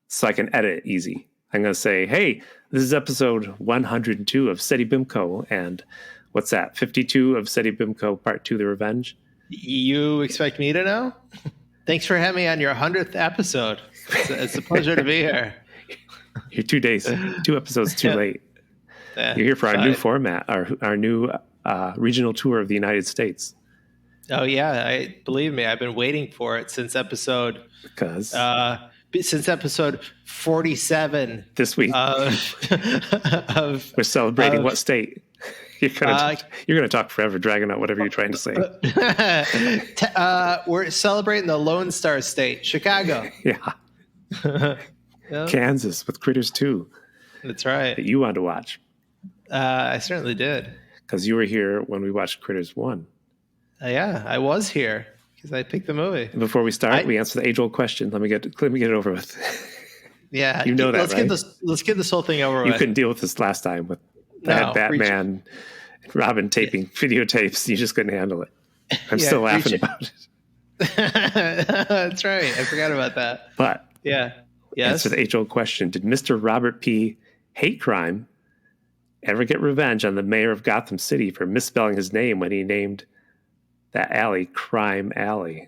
so I can edit it easy. I'm going to say, hey, this is episode 102 of Seddy Bimco, and what's that, 52 of Seddy Bimco Part 2, The Revenge? You expect me to know? Thanks for having me on your 100th episode. It's a pleasure to be here. You're 2 episodes too late. You're here for our new format, our new regional tour of the United States. Oh, yeah. Believe me, I've been waiting for it since episode... since episode 47 this week. We're celebrating what state? You're gonna talk forever, dragging out whatever you're trying to say. We're celebrating the Lone Star State, Chicago. Yeah. Kansas with Critters 2. That's right. That you wanted to watch. I certainly did. Because you were here when we watched Critters 1. Yeah, I was here. Because I picked the movie. And before we start, we answer the age-old question. Let me get it over with. Yeah, you know that, right? Let's get this whole thing over with. You couldn't deal with this last time with Batman, Robin taping videotapes. You just couldn't handle it. I'm still laughing about it. That's right. I forgot about that. But yes, answer the age-old question: did Mr. Robert P. Hate Crime ever get revenge on the mayor of Gotham City for misspelling his name when he named that alley Crime Alley?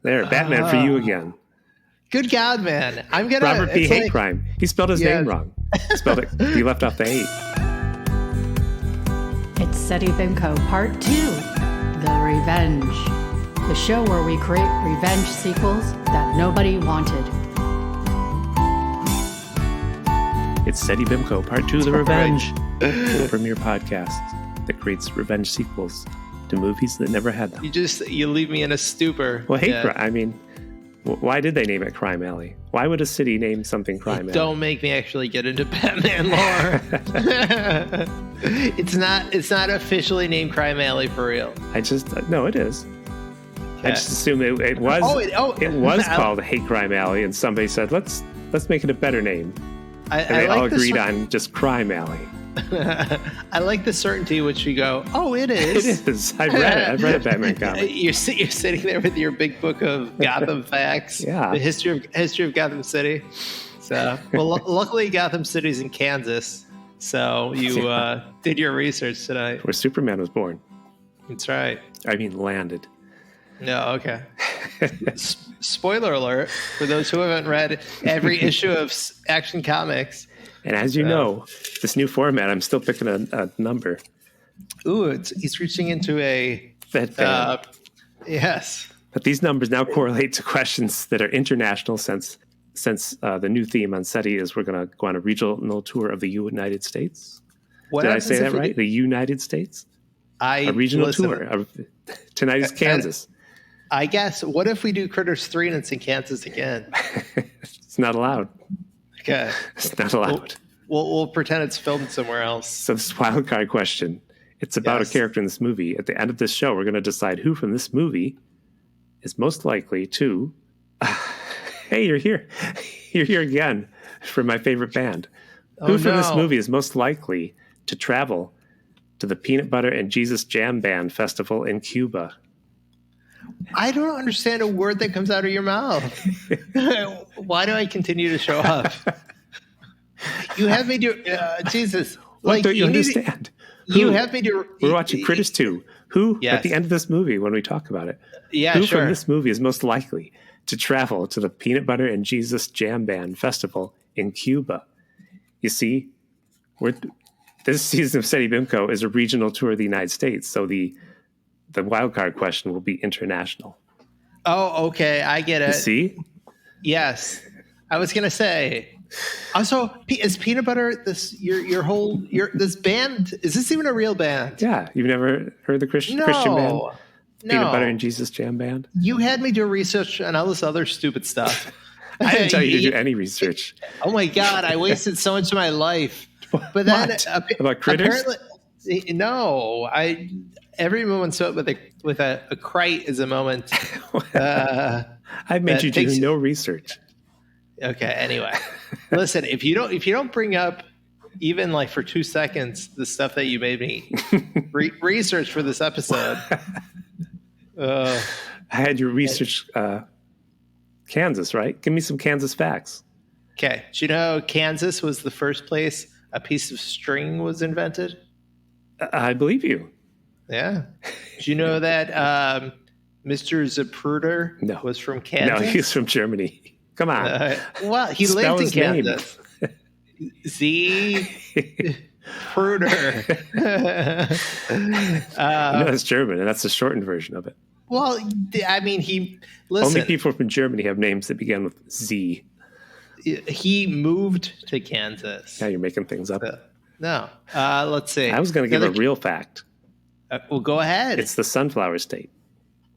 There, Batman for you again. Good God, man. Robert P. Hate Crime. He spelled his name wrong. He left off the hate. It's Seddy Bimco Part 2, The Revenge. The show where we create revenge sequels that nobody wanted. It's Seddy Bimco Part 2, The Revenge. The premier podcast that creates revenge sequels to movies that never had them. You leave me in a stupor. Well, I mean, why did they name it Crime Alley? Why would a city name something Crime Alley? Don't make me actually get into Batman lore. It's not officially named Crime Alley for real. No, it is. Okay. I just assumed it was. It was called Hate Crime Alley, and somebody said let's make it a better name. They all agreed on just Crime Alley. I like the certainty which you go, it is. It is. I've read a Batman comic. You're sitting there with your big book of Gotham facts. Yeah. The history of Gotham City. So, luckily Gotham City's in Kansas. So you did your research tonight. Where Superman was born. That's right. I mean, landed. No, okay. Spoiler alert for those who haven't read every issue of Action Comics. And as you know, this new format, I'm still picking a number. Ooh, he's reaching into a... yes. But these numbers now correlate to questions that are international since the new theme on SETI is we're going to go on a regional tour of the United States. Did I say that right? The United States? A regional tour. Tonight is Kansas. I guess. What if we do Critters 3 and it's in Kansas again? It's not allowed. Okay. It's not allowed. We'll pretend it's filmed somewhere else. So this wild card question, it's about a character in this movie. At the end of this show, we're going to decide who from this movie is most likely to... hey, you're here. You're here again for my favorite band. Who from this movie is most likely to travel to the Peanut Butter and Jesus Jam Band Festival in Cuba? I don't understand a word that comes out of your mouth. Why do I continue to show up? You have me do... Jesus. What don't you understand? You have me do... We're watching Critters 2. Who, at the end of this movie, when we talk about it, who from this movie is most likely to travel to the Peanut Butter and Jesus Jam Band Festival in Cuba? You see, this season of Seddy Bimco is a regional tour of the United States, so the wild card question will be international. Oh, okay. I get it. You see? Yes. I was going to say... Also, is Peanut Butter this this band? Is this even a real band? Yeah, you've never heard the Christian band? No. Peanut Butter and Jesus Jam Band? You had me do research on all this other stupid stuff. I didn't tell you to do any research. Oh my God, I wasted so much of my life. But then about Critters? No, every moment spent with a crite is a moment. I made you do no research. Okay. Anyway, listen. If you don't bring up even like for 2 seconds the stuff that you made me research for this episode, I had your research Kansas, right? Give me some Kansas facts. Okay. Do you know Kansas was the first place a piece of string was invented? I believe you. Yeah. Do you know that Mr. Zapruder was from Kansas? No, he's from Germany. Come on. Well, he Spell lived in his Kansas. Z. Pruder. No, it's German, and that's the shortened version of it. Well, I mean, listen. Only people from Germany have names that begin with Z. He moved to Kansas. Now you're making things up. No. Let's see. I was going to give a real fact. Well, go ahead. It's the sunflower state.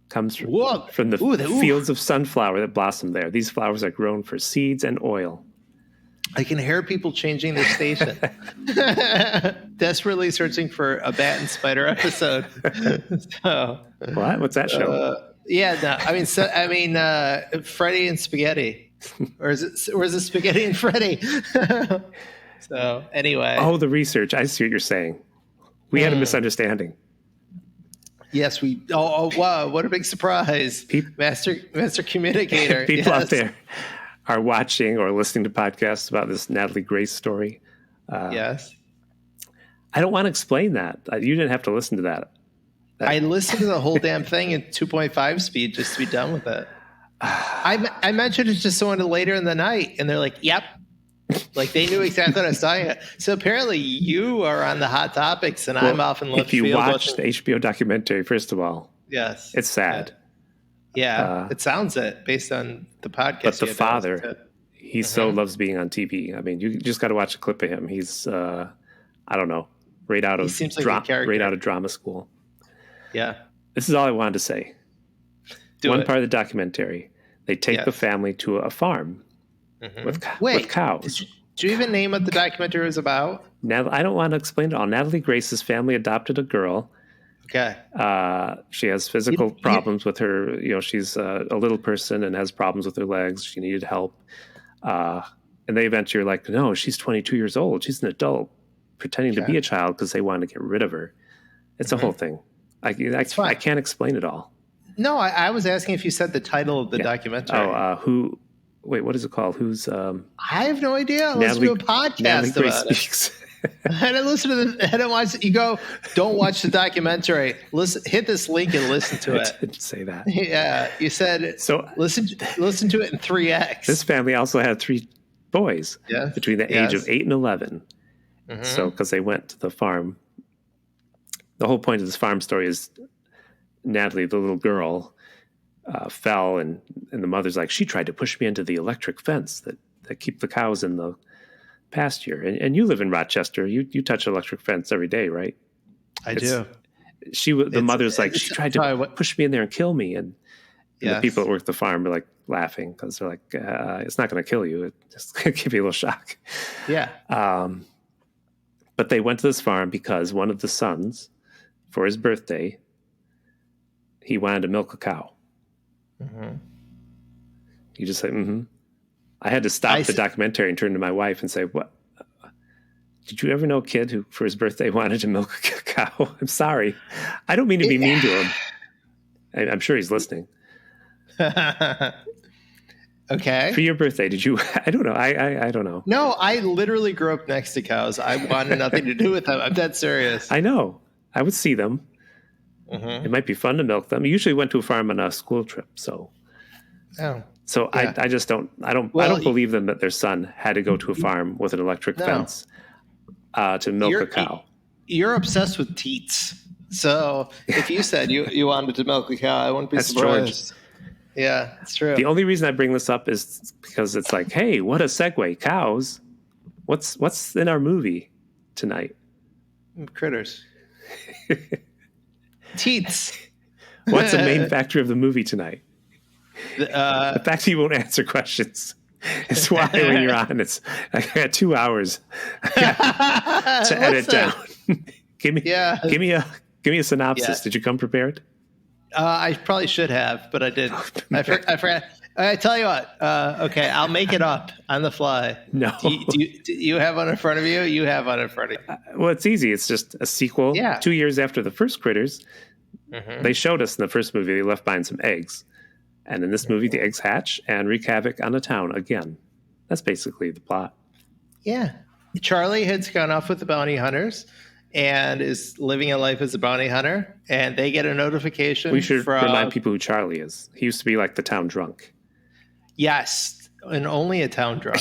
Comes from the fields of sunflower that blossom there. These flowers are grown for seeds and oil. I can hear people changing their station. Desperately searching for a Bat and Spider episode. So, what? What's that show? Freddy and Spaghetti. Or is it Spaghetti and Freddy? So anyway. Oh, the research. I see what you're saying. We had a misunderstanding. Yes, we. Oh, wow! What a big surprise, master communicator. People out there are watching or listening to podcasts about this Natalie Grace story. Yes, I don't want to explain that. You didn't have to listen to that. I listened to the whole damn thing in 2.5 speed just to be done with it. I mentioned it to someone later in the night, and they're like, "Yep." Like they knew exactly what I was talking about. So apparently you are on the hot topics, and I'm off in left field. If you watched the HBO documentary, first of all, yes, it's sad. Yeah, it sounds it based on the podcast. But the father, he so loves being on TV. I mean, you just got to watch a clip of him. He's, I don't know, right out of drama school. Yeah, this is all I wanted to say. One part of the documentary, they take the family to a farm. With cows. Did you even name what the documentary was about? Now, I don't want to explain it all. Natalie Grace's family adopted a girl. Okay. She has physical problems with her. You know, she's a little person and has problems with her legs. She needed help. And they eventually are like, no, she's 22 years old. She's an adult pretending to be a child because they wanted to get rid of her. It's a whole thing. I can't explain it all. No, I was asking if you said the title of the documentary. Wait, what is it called? I have no idea. Let's do a podcast about it. I didn't listen to I didn't watch it. You go, don't watch the documentary. Listen, hit this link and listen to it. I didn't say that. Yeah, you said so. Listen to it in 3x. This family also had 3 boys between the age of 8 and 11. So, because they went to the farm. The whole point of this farm story is Natalie, the little girl, fell, and the mother's like, she tried to push me into the electric fence that keep the cows in the pasture. And you live in Rochester. You touch an electric fence every day, right? I do. The mother's like, she tried to push me in there and kill me. And the people that work the farm are like laughing because they're like, it's not going to kill you. It's just going to give you a little shock. Yeah. But they went to this farm because one of the sons, for his birthday, he wanted to milk a cow. You just say, I had to stop the documentary and turn to my wife and say, what? Did you ever know a kid who, for his birthday, wanted to milk a cow? I'm sorry. I don't mean to be mean to him. I'm sure he's listening. Okay. For your birthday, did you? I don't know. I don't know. No, I literally grew up next to cows. I wanted nothing to do with them. I'm dead serious. I know. I would see them. It might be fun to milk them. I usually went to a farm on a school trip, so. Oh. So yeah. I just don't. I don't believe them that their son had to go to a farm with an electric fence to milk a cow. You're obsessed with teats. So if you said you wanted to milk a cow, I wouldn't be surprised. George. Yeah, it's true. The only reason I bring this up is because it's like, hey, what a segue! Cows. What's in our movie tonight? Critters. Teats. What's the main factor of the movie tonight? The fact that you won't answer questions. It's why when you're on, I got 2 hours to edit down. Give me a synopsis. Yeah. Did you come prepared? I probably should have, but I didn't. I forgot. I tell you what. Okay, I'll make it up on the fly. No. Do you have one in front of you? You have one in front of you. Well, it's easy. It's just a sequel. Yeah. 2 years after the first Critters, they showed us in the first movie they left behind some eggs. And in this movie, the eggs hatch and wreak havoc on the town again. That's basically the plot. Yeah. Charlie has gone off with the bounty hunters and is living a life as a bounty hunter. And they get a notification. We should remind people who Charlie is. He used to be like the town drunk. Yes. And only a town drunk.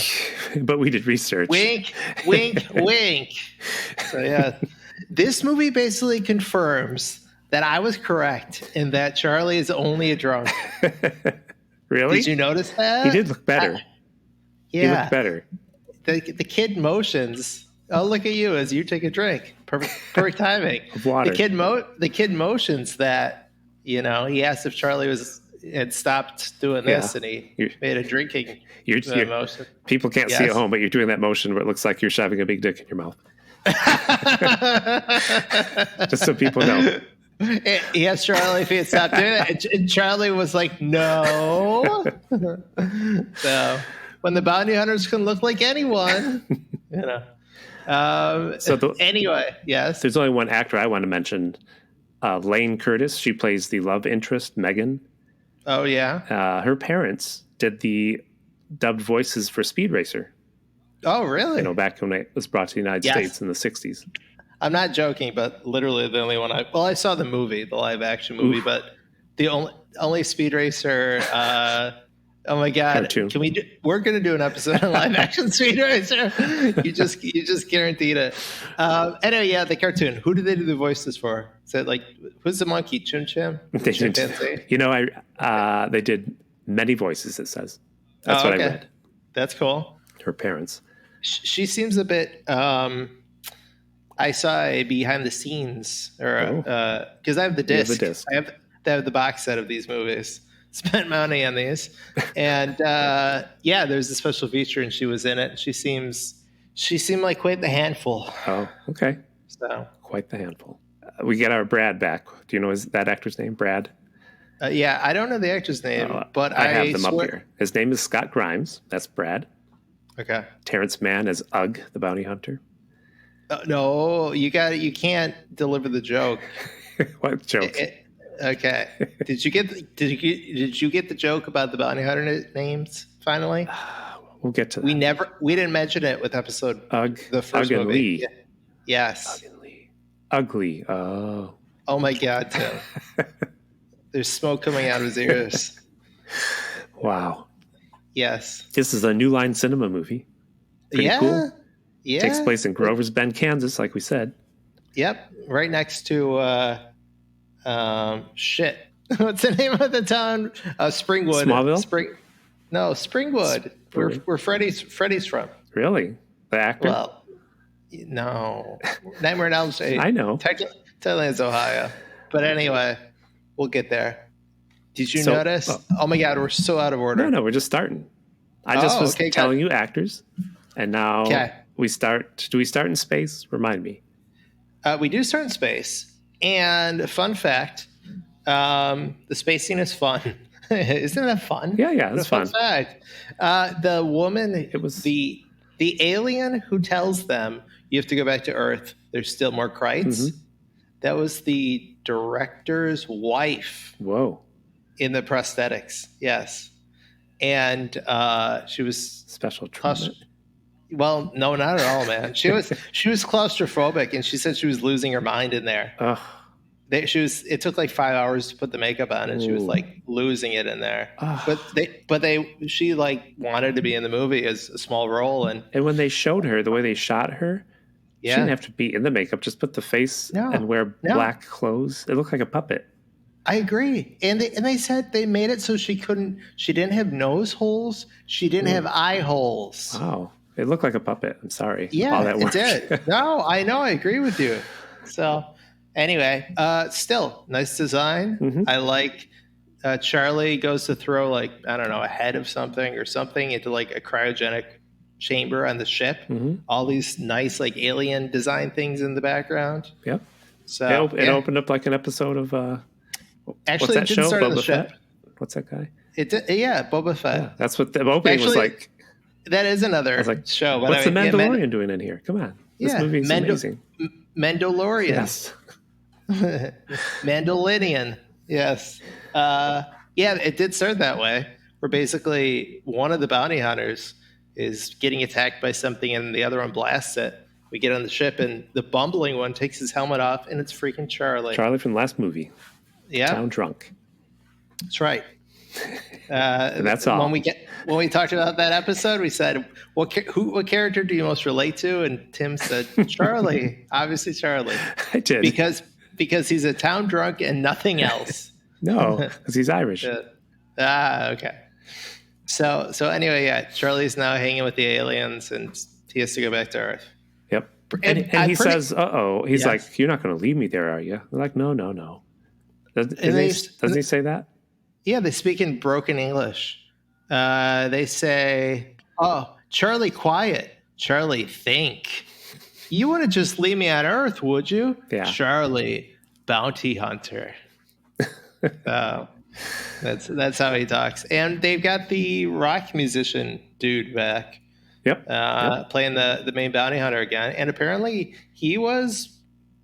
But we did research. Wink, wink, wink. So, yeah. This movie basically confirms that I was correct in that Charlie is only a drunk. Really? Did you notice that? He did look better. Yeah. He looked better. The kid motions. Oh, look at you as you take a drink. Perfect timing. Of water. The kid motions that, he asked if Charlie had stopped doing this, and he made a drinking motion. People can't see at home, but you're doing that motion where it looks like you're shoving a big dick in your mouth. Just so people know. He asked Charlie if he had stopped doing it, and Charlie was like, no. So when the bounty hunters can look like anyone, anyway, yes. There's only one actor I want to mention, Lane Curtis. She plays the love interest, Megan. Oh, yeah? Her parents did the dubbed voices for Speed Racer. Oh, really? Back when it was brought to the United States in the 60s. I'm not joking, but literally the only one I saw the movie, the live action movie, but the only Speed Racer, oh my God. Cartoon. We're going to do an episode on live action Speed Racer. You just guaranteed it. Anyway, yeah, the cartoon. Who did they do the voices for? Is it like, who's the monkey? Chun Chim? They did many voices, it says. That's what I read. That's cool. Her parents. She seems a bit, I saw a behind the scenes, or because I have the disc. I have the box set of these movies. Spent money on these, and there's a special feature, and she was in it. And she seemed like quite the handful. Oh, okay. So quite the handful. We get our Brad back. Do you know that actor's name, Brad? Yeah, I don't know the actor's name, but I have them up here. His name is Scott Grimes. That's Brad. Okay. Terrence Mann as Ugg, the bounty hunter. No, you can't deliver the joke. What joke? Okay. Did you get the joke about the bounty hunter names finally? We'll get to that. We didn't mention it with episode Ugg, the first Ugg movie. Lee. Yeah. Yes. Ugg and Lee. Ugly. Oh. Oh my God, Tim. There's smoke coming out of his ears. Wow. Yes. This is a New Line Cinema movie. Pretty cool. Yeah. Takes place in Grover's Bend, Kansas, like we said. Yep. Right next to shit. What's the name of the town? Springwood. Smallville? Springwood. Where Freddy's from. Really? The actor? Well, no. Nightmare on Elm Street. I know. Technically it's Ohio. But anyway, we'll get there. Did you notice? Oh my God, we're so out of order. No, we're just starting. I just was telling you actors, and now we start. Do we start in space? Remind me. We do start in space, and fun fact: the space scene is fun. Isn't that fun? Yeah, it's fun. Fun fact: the woman, it was the alien who tells them you have to go back to Earth. There's still more Krites. Mm-hmm. That was the director's wife. Whoa. In the prosthetics, yes, and she was special treatment. Well, no, not at all, man. She was claustrophobic, and she said she was losing her mind in there. Ugh. It took like 5 hours to put the makeup on, and she was like losing it in there. Ugh. She like wanted to be in the movie as a small role, and when they showed her the way they shot her, she didn't have to be in the makeup. Just put the face and wear black clothes. It looked like a puppet. I agree. And they said they made it so she didn't have nose holes. She didn't have eye holes. Wow. It looked like a puppet. I'm sorry. Yeah, all that work. It did. No, I know. I agree with you. So anyway, still nice design. Mm-hmm. I like Charlie goes to throw a head of something into like a cryogenic chamber on the ship. Mm-hmm. All these nice like alien design things in the background. Yep. So it opened up like an episode of actually, what's that show? Boba Fett? What's that guy? Boba Fett. Yeah, that's what the opening was like. That is another show. What's the Mandalorian doing in here? Come on. This movie is amazing. Mandalorian. Yes. Mandalorian. Yes. Yeah, it did start that way. Where basically one of the bounty hunters is getting attacked by something and the other one blasts it. We get on the ship and the bumbling one takes his helmet off and it's freaking Charlie. Charlie from the last movie. Yeah. Town drunk. That's right. And that's all. When we talked about that episode, we said, what character do you most relate to? And Tim said, Charlie. Obviously Charlie. I did. Because he's a town drunk and nothing else. No, because he's Irish. Okay. So anyway, yeah, Charlie's now hanging with the aliens and he has to go back to Earth. Yep. And he says, uh-oh. He's like, you're not going to leave me there, are you? They're like, no. Doesn't he say that? Yeah, they speak in broken English. They say, oh, Charlie, quiet. Charlie, think. You wouldn't just leave me on Earth, would you? Yeah. Charlie, bounty hunter. That's how he talks. And they've got the rock musician dude back. Yep. Playing the main bounty hunter again. And apparently he was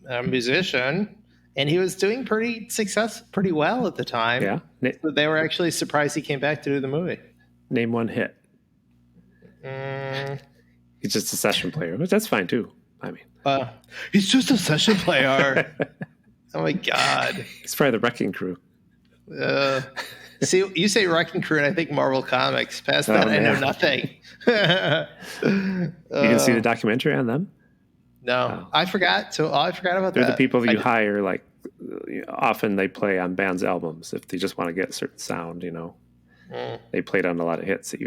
a musician and he was doing pretty well at the time. Yeah. So they were actually surprised he came back to do the movie. Name one hit. He's just a session player, but that's fine too. I mean, he's just a session player. Oh my God. He's probably the Wrecking Crew. See, you say Wrecking Crew, and I think Marvel Comics. Past that, I know nothing. You didn't see the documentary on them? No, I forgot. So I forgot about They're that. the people that you hire. Like, often they play on bands' albums if they just want to get a certain sound. They played on a lot of hits that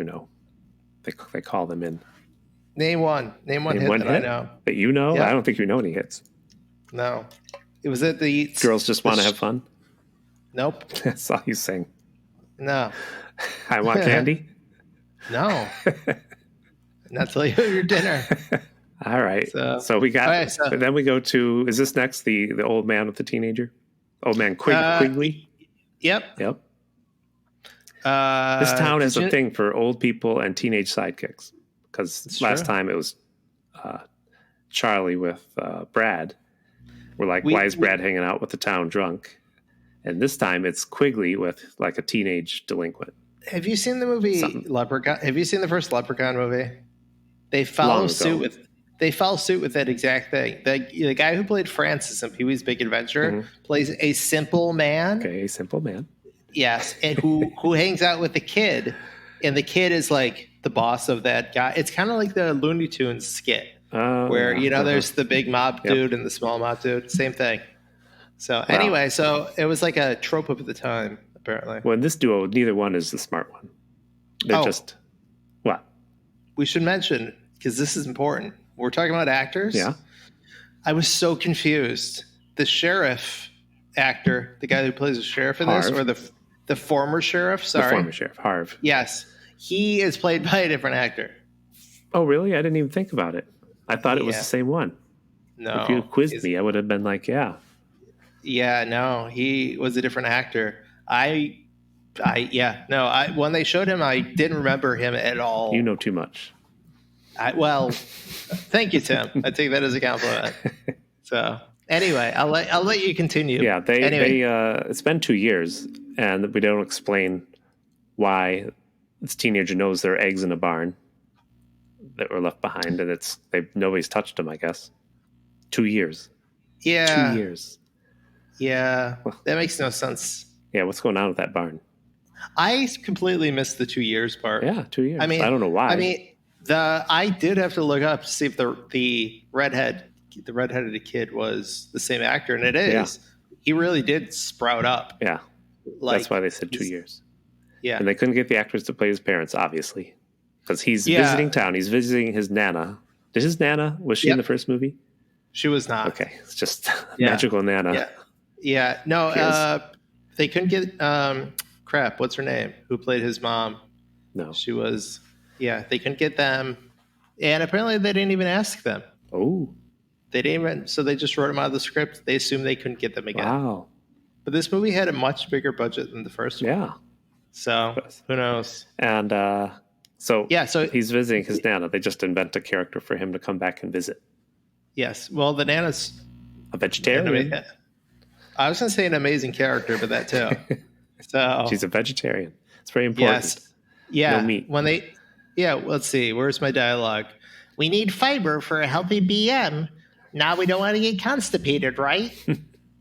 They call them in. Name one hit that I know. That you know? Yeah. I don't think you know any hits. No, it was at the Girls Just Want to Have Fun. Nope. That's all you sing. No. I Want Candy. No. Not till you have your dinner. All right. So we got. Right, but then we go to. Is this next the old man with the teenager? Old man Quigley. Yep. This town has a thing for old people and teenage sidekicks. Because last time it was Charlie with Brad. We're like, why is Brad hanging out with the town drunk? And this time it's Quigley with like a teenage delinquent. Have you seen the movie Leprechaun? Have you seen the first Leprechaun movie? They follow suit with that exact thing. The guy who played Francis in Pee-wee's Big Adventure plays a simple man. Okay, a simple man. Yes, and who hangs out with the kid, and the kid is like the boss of that guy. It's kind of like the Looney Tunes skit where there's the big mob dude and the small mob dude. Same thing. So anyway, so it was like a trope of the time, apparently. Well, in this duo, neither one is the smart one. They're just what? We should mention, because this is important. We're talking about actors. Yeah. I was so confused. The sheriff actor, the guy who plays the sheriff in this, or the former sheriff, sorry. The former sheriff, Harv. Yes. He is played by a different actor. Oh, really? I didn't even think about it. I thought it was the same one. No. If you quizzed me, I would have been like, yeah. Yeah, no, he was a different actor. When they showed him, I didn't remember him at all. You know too much. Thank you, Tim. I take that as a compliment. So anyway, I'll let you continue. Yeah, it's been 2 years, and we don't explain why this teenager knows there are eggs in a barn that were left behind, and nobody's touched them, I guess. 2 years. Yeah. 2 years. Yeah, that makes no sense. Yeah, what's going on with that barn? I completely missed the 2 years part. Yeah, 2 years. I mean, I don't know why. I mean, I did have to look up to see if the redheaded kid was the same actor, and it is. Yeah. He really did sprout up. Yeah, that's why they said 2 years. Yeah, and they couldn't get the actors to play his parents, obviously, because he's visiting town. He's visiting his Nana. Was she in the first movie? She was not. Okay, it's just magical Nana. Yeah. Yeah, no, they couldn't get, what's her name? Who played his mom? No. She was, they couldn't get them. And apparently they didn't even ask them. Oh. They didn't even, so they just wrote them out of the script. They assumed they couldn't get them again. Wow. But this movie had a much bigger budget than the first one. Yeah. So, who knows? And so he's visiting his Nana. They just invent a character for him to come back and visit. Yes. Well, the Nana's a vegetarian. I was going to say an amazing character, but that too. So she's a vegetarian. It's very important. yes, yeah. No meat. Let's see. Where's my dialogue? We need fiber for a healthy BM. Now we don't want to get constipated, right?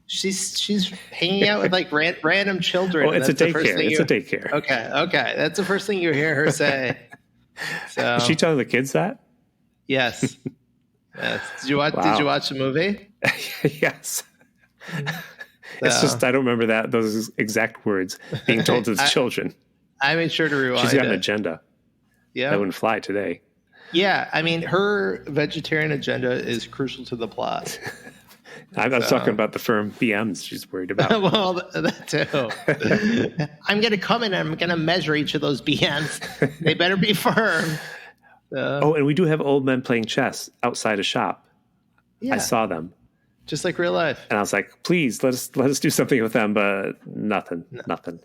She's hanging out with like random children. Oh, it's a daycare. It's a daycare. Okay. That's the first thing you hear her say. So is she telling the kids that? Yes. Yes. Did you watch? Wow. Did you watch the movie? Yes. It's just I don't remember those exact words being told to the children. I made sure to rewind. She's got an agenda. Yeah, that wouldn't fly today. Yeah, I mean, her vegetarian agenda is crucial to the plot. I was talking about the firm BMs she's worried about. Well, that too. I'm going to come in and I'm going to measure each of those BMs. They better be firm. And we do have old men playing chess outside a shop. Yeah. I saw them. Just like real life. And I was like, please, let us do something with them, but nothing.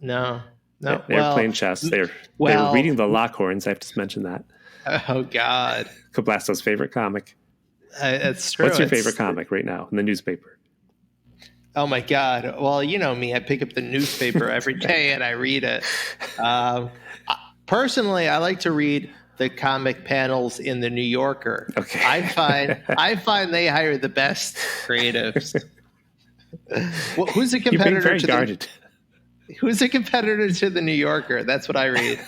No. They're playing chess. They were reading the Lockhorns. I have to mention that. Oh, God. Cablasto's favorite comic. That's true. What's your favorite comic right now in the newspaper? Oh, my God. Well, you know me. I pick up the newspaper every day and I read it. Personally, I like to read the comic panels in the New Yorker. Okay. I find they hire the best creatives. Well, who's a competitor? You're being very guarded. Who's a competitor to the New Yorker? That's what I read.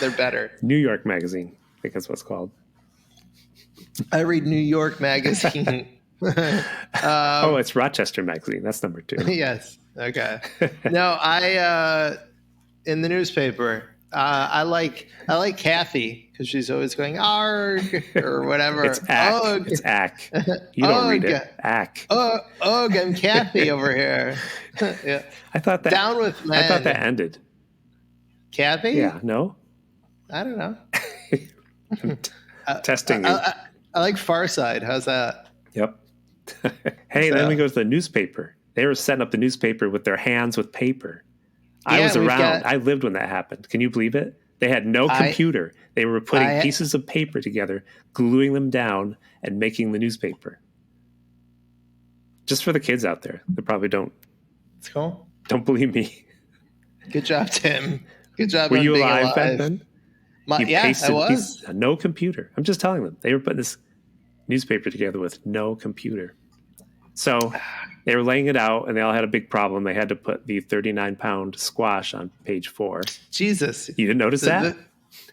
They're better. New York Magazine, I think that's what it's called. I read New York Magazine. It's Rochester Magazine. That's number 2. Yes. Okay. No, in the newspaper, I like Kathy because she's always going arg or whatever. It's ack. Ugh. It's ack. You don't read it. Ack. Ugh, I'm Kathy over here. Yeah. I thought that down with men. I thought that ended. Kathy? Yeah. No. I don't know. Testing you. I like Far Side. How's that? Yep. Hey, then we go to the newspaper. They were setting up the newspaper with their hands with paper. I was around. I lived when that happened. Can you believe it? They had no computer. They were putting pieces of paper together, gluing them down, and making the newspaper. Just for the kids out there that probably don't. It's cool. Don't believe me. Good job, Tim. Good job. Were you alive back then? I was. No computer. I'm just telling them. They were putting this newspaper together with no computer. So they were laying it out, and they all had a big problem. They had to put the 39-pound squash on page 4. Jesus. You didn't notice that?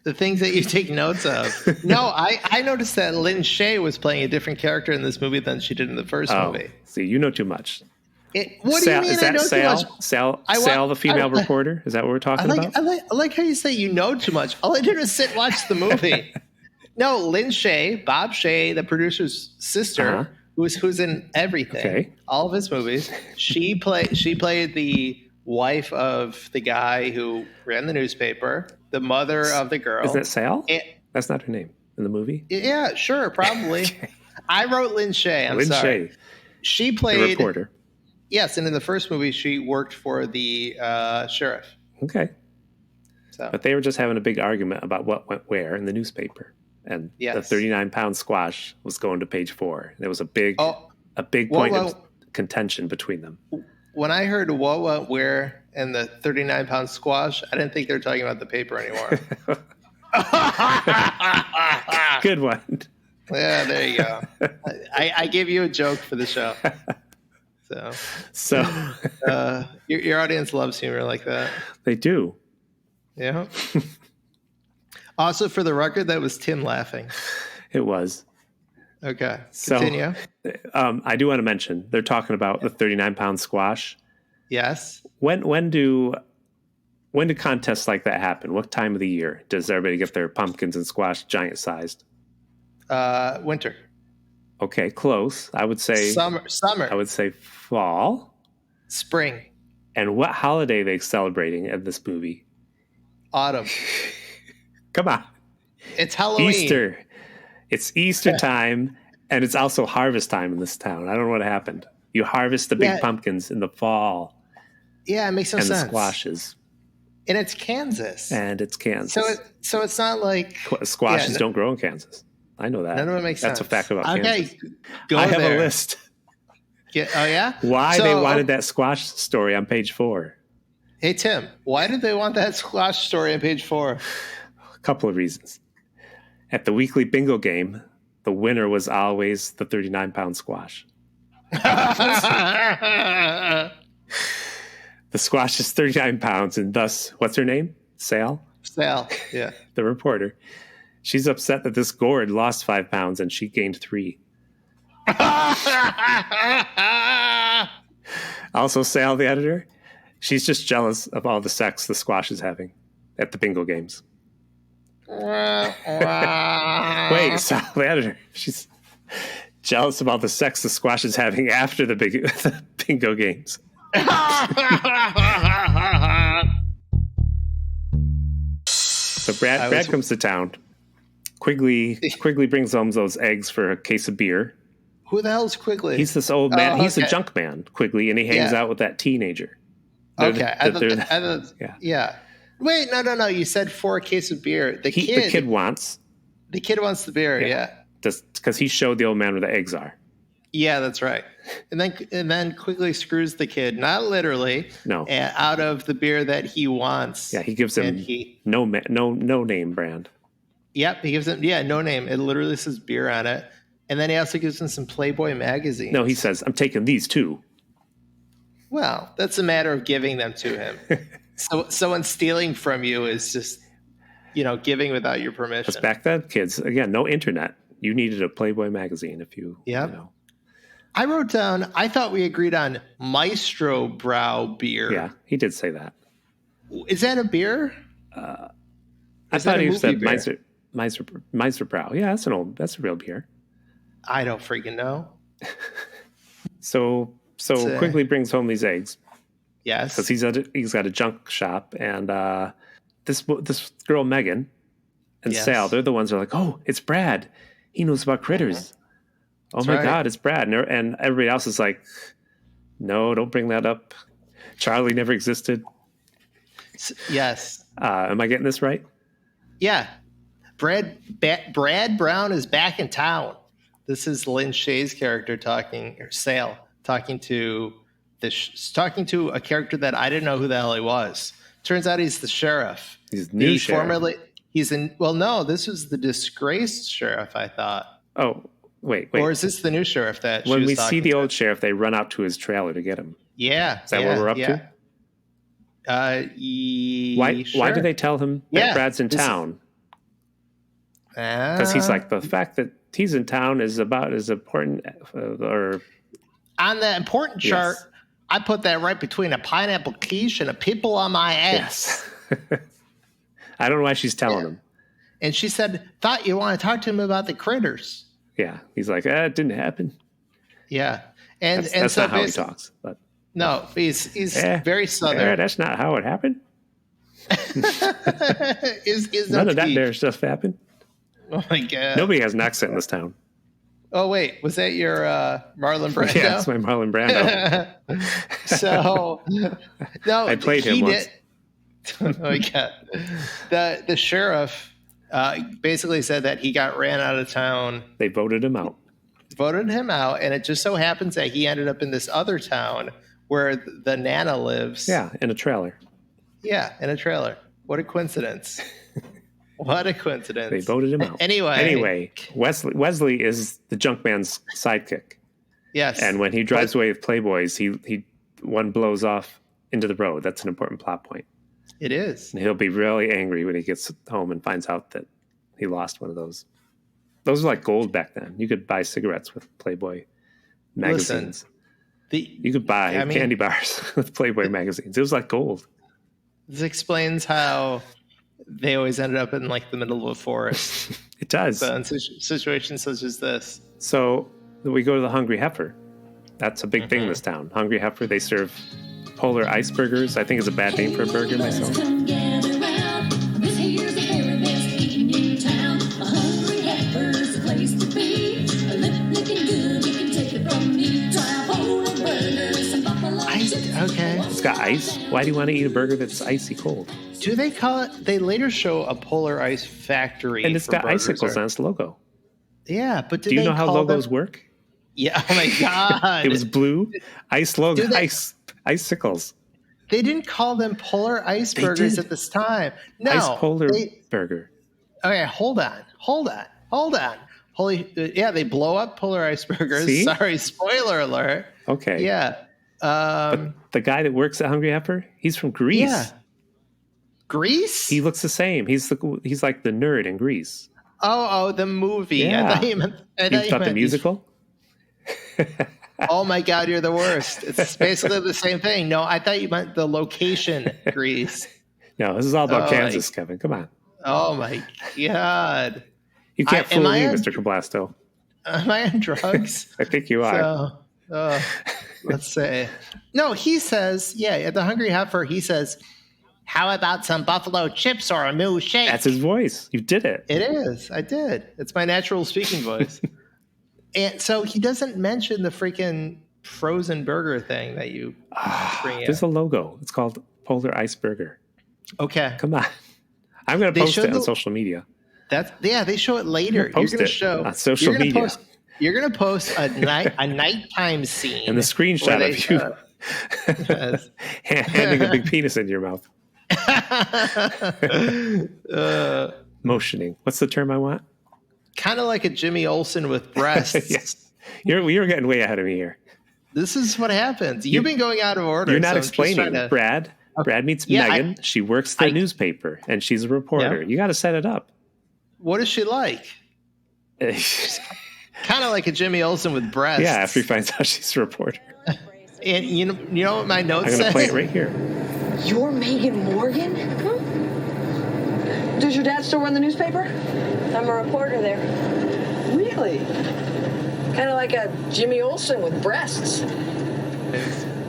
The things that you take notes of. No, I noticed that Lynn Shay was playing a different character in this movie than she did in the first movie. See, you know too much. What do you mean is that I know Sal? too much? Sal, the female reporter? Is that what we're talking about? I like how you say you know too much. All I did was sit and watch the movie. No, Lynn Shay, Bob Shay, the producer's sister, who's in everything, all of his movies. She played the wife of the guy who ran the newspaper, the mother of the girl. Isn't it Sal? That's not her name in the movie? Yeah, sure, probably. Okay. I wrote Lynn Shay. I'm sorry. Lynn Shay. She played the reporter. Yes, and in the first movie, she worked for the sheriff. Okay. But they were just having a big argument about what went where in the newspaper. And the 39-pound squash was going to page 4. There was a big point of contention between them. When I heard what went where and the 39-pound squash, I didn't think they were talking about the paper anymore. Good one. Yeah, there you go. I gave you a joke for the show. So your audience loves humor like that. They do. Yeah. Also, for the record, that was Tim laughing. It was. Okay. Continue. So, I do want to mention they're talking about the 39-pound squash. Yes. When do contests like that happen? What time of the year does everybody get their pumpkins and squash giant sized? Winter. Okay, close. I would say summer. I would say fall. Spring. And what holiday are they celebrating in this movie? Autumn. Come on. It's Halloween. Easter. It's Easter time, and it's also harvest time in this town. I don't know what happened. You harvest the big pumpkins in the fall. Yeah, it makes no sense. And the squashes. And it's Kansas. So it's not like... Squashes don't grow in Kansas. I know that. None of it makes sense. That's a fact about Kansas. Go I have there. a list. Oh, yeah? Why they wanted that squash story on page 4. Hey, Tim, why did they want that squash story on page 4? A couple of reasons. At the weekly bingo game, the winner was always the 39-pound squash. The squash is 39 pounds, and thus, what's her name? Sal, yeah. the reporter. She's upset that this gourd lost 5 pounds and she gained 3. Also, Sal, the editor, she's just jealous of all the sex the squash is having at the bingo games. Wait, Sal, the editor, she's jealous about the sex the squash is having after the bingo games. So Brad comes to town. Quigley brings home those eggs for a case of beer. Who the hell's Quigley? He's this old man. He's a junk man, Quigley, and he hangs out with that teenager. Yeah. Wait, no. You said for a case of beer. The kid wants the beer. Yeah. Just because he showed the old man where the eggs are. Yeah, that's right. And then Quigley screws the kid, not literally, out of the beer that he wants. Yeah, he gives him no name brand. Yep, he gives him no name. It literally says beer on it. And then he also gives him some Playboy magazines. No, he says, I'm taking these too. Well, that's a matter of giving them to him. So someone stealing from you is just, giving without your permission. Because back then, kids, again, no internet. You needed a Playboy magazine if you, I wrote down, I thought we agreed on Maestro Brow beer. Yeah, he did say that. Is that a beer? I thought he said Meister Brow. Yeah, that's a real beer. I don't freaking know. So Quigley brings home these eggs. Yes. Because he's got a junk shop, and this girl Megan and Sal, they're the ones who are like, oh, it's Brad. He knows about critters. Mm-hmm. Oh my God, it's Brad. And everybody else is like, no, don't bring that up. Charlie never existed. Yes. Am I getting this right? Yeah. Brad Brown is back in town. This is Lynn Shay's character talking to a character that I didn't know who the hell he was. Turns out he's the sheriff. He's new sheriff. This was the disgraced sheriff, I thought. Oh, wait. Or is this the new sheriff that when we see the old sheriff, they run out to his trailer to get him? Yeah. Is that what we're up to? Why do they tell him that Brad's in town? Because he's like, the fact that he's in town is about as important or on the important chart. I put that right between a pineapple quiche and a pimple on my ass. Yes. I don't know why she's telling him. And she said, thought you want to talk to him about the critters. Yeah. He's like, it didn't happen. Yeah. That's not how he talks. But no, he's very southern. That's not how it happened. is none of that there stuff happened. Oh my God. Nobody has an accent in this town. Oh, wait. Was that your Marlon Brando? Yeah, it's my Marlon Brando. So, no. I played him once. Oh, my God. The sheriff basically said that he got ran out of town. They voted him out. And it just so happens that he ended up in this other town where the Nana lives. Yeah, in a trailer. Yeah, in a trailer. What a coincidence. What a coincidence. They voted him out. Anyway, Wesley is the junk man's sidekick. Yes. And when he drives away with Playboys, he one blows off into the road. That's an important plot point. It is. And he'll be really angry when he gets home and finds out that he lost one of those. Those were like gold back then. You could buy cigarettes with Playboy magazines. You could buy candy bars with Playboy magazines. It was like gold. This explains how they always ended up in like the middle of a forest. It does. So in situations such as this. So we go to the Hungry Heifer. That's a big thing in this town. Hungry Heifer, they serve polar ice burgers. I think it's a bad name for a burger myself. Okay. It's got ice. Why do you want to eat a burger that's icy cold? Do they call it? They later show a polar ice factory. And it's got icicles on its logo. Yeah, but do you know how logos work? Yeah. Oh my God. It was blue. Ice logo. Icicles. They didn't call them polar ice burgers at this time. No. Ice polar burger. Okay, hold on. They blow up polar ice burgers. See? Sorry, spoiler alert. Okay. Yeah. But the guy that works at Hungry Heifer, he's from Greece. Yeah. Greece? He looks the same. He's like the nerd in Greece. Oh, the movie. Yeah. I thought you meant the musical? Oh my God, you're the worst. It's basically the same thing. No, I thought you meant the location, Greece. No, this is all about Kansas, Kevin. Come on. Oh my God. You can't fool me, Mr. Cablasto. Am I on drugs? I think you are. Let's say. No, he says, at the Hungry Heifer, he says, how about some buffalo chips or a moo shake? That's his voice. You did it. It is. I did. It's my natural speaking voice. And so he doesn't mention the freaking frozen burger thing that you bring in. There's a logo. It's called Polar Ice Burger. Okay. Come on. I'm going to post it on social media. They show it later. You're going to show on social media. You're going to post a nighttime scene. And the screenshot of you handing a big penis in your mouth. Motioning. What's the term I want? Kind of like a Jimmy Olsen with breasts. Yes. You're getting way ahead of me here. This is what happens. You've been going out of order. You're not explaining. Brad meets Megan. She works the newspaper, and she's a reporter. You got to set it up. What is she like? Kind of like a Jimmy Olsen with breasts. Yeah, after he finds out she's a reporter. And you know what my notes say? I'm going to play it right here. You're Megan Morgan? Huh? Does your dad still run the newspaper? I'm a reporter there. Really? Kind of like a Jimmy Olsen with breasts.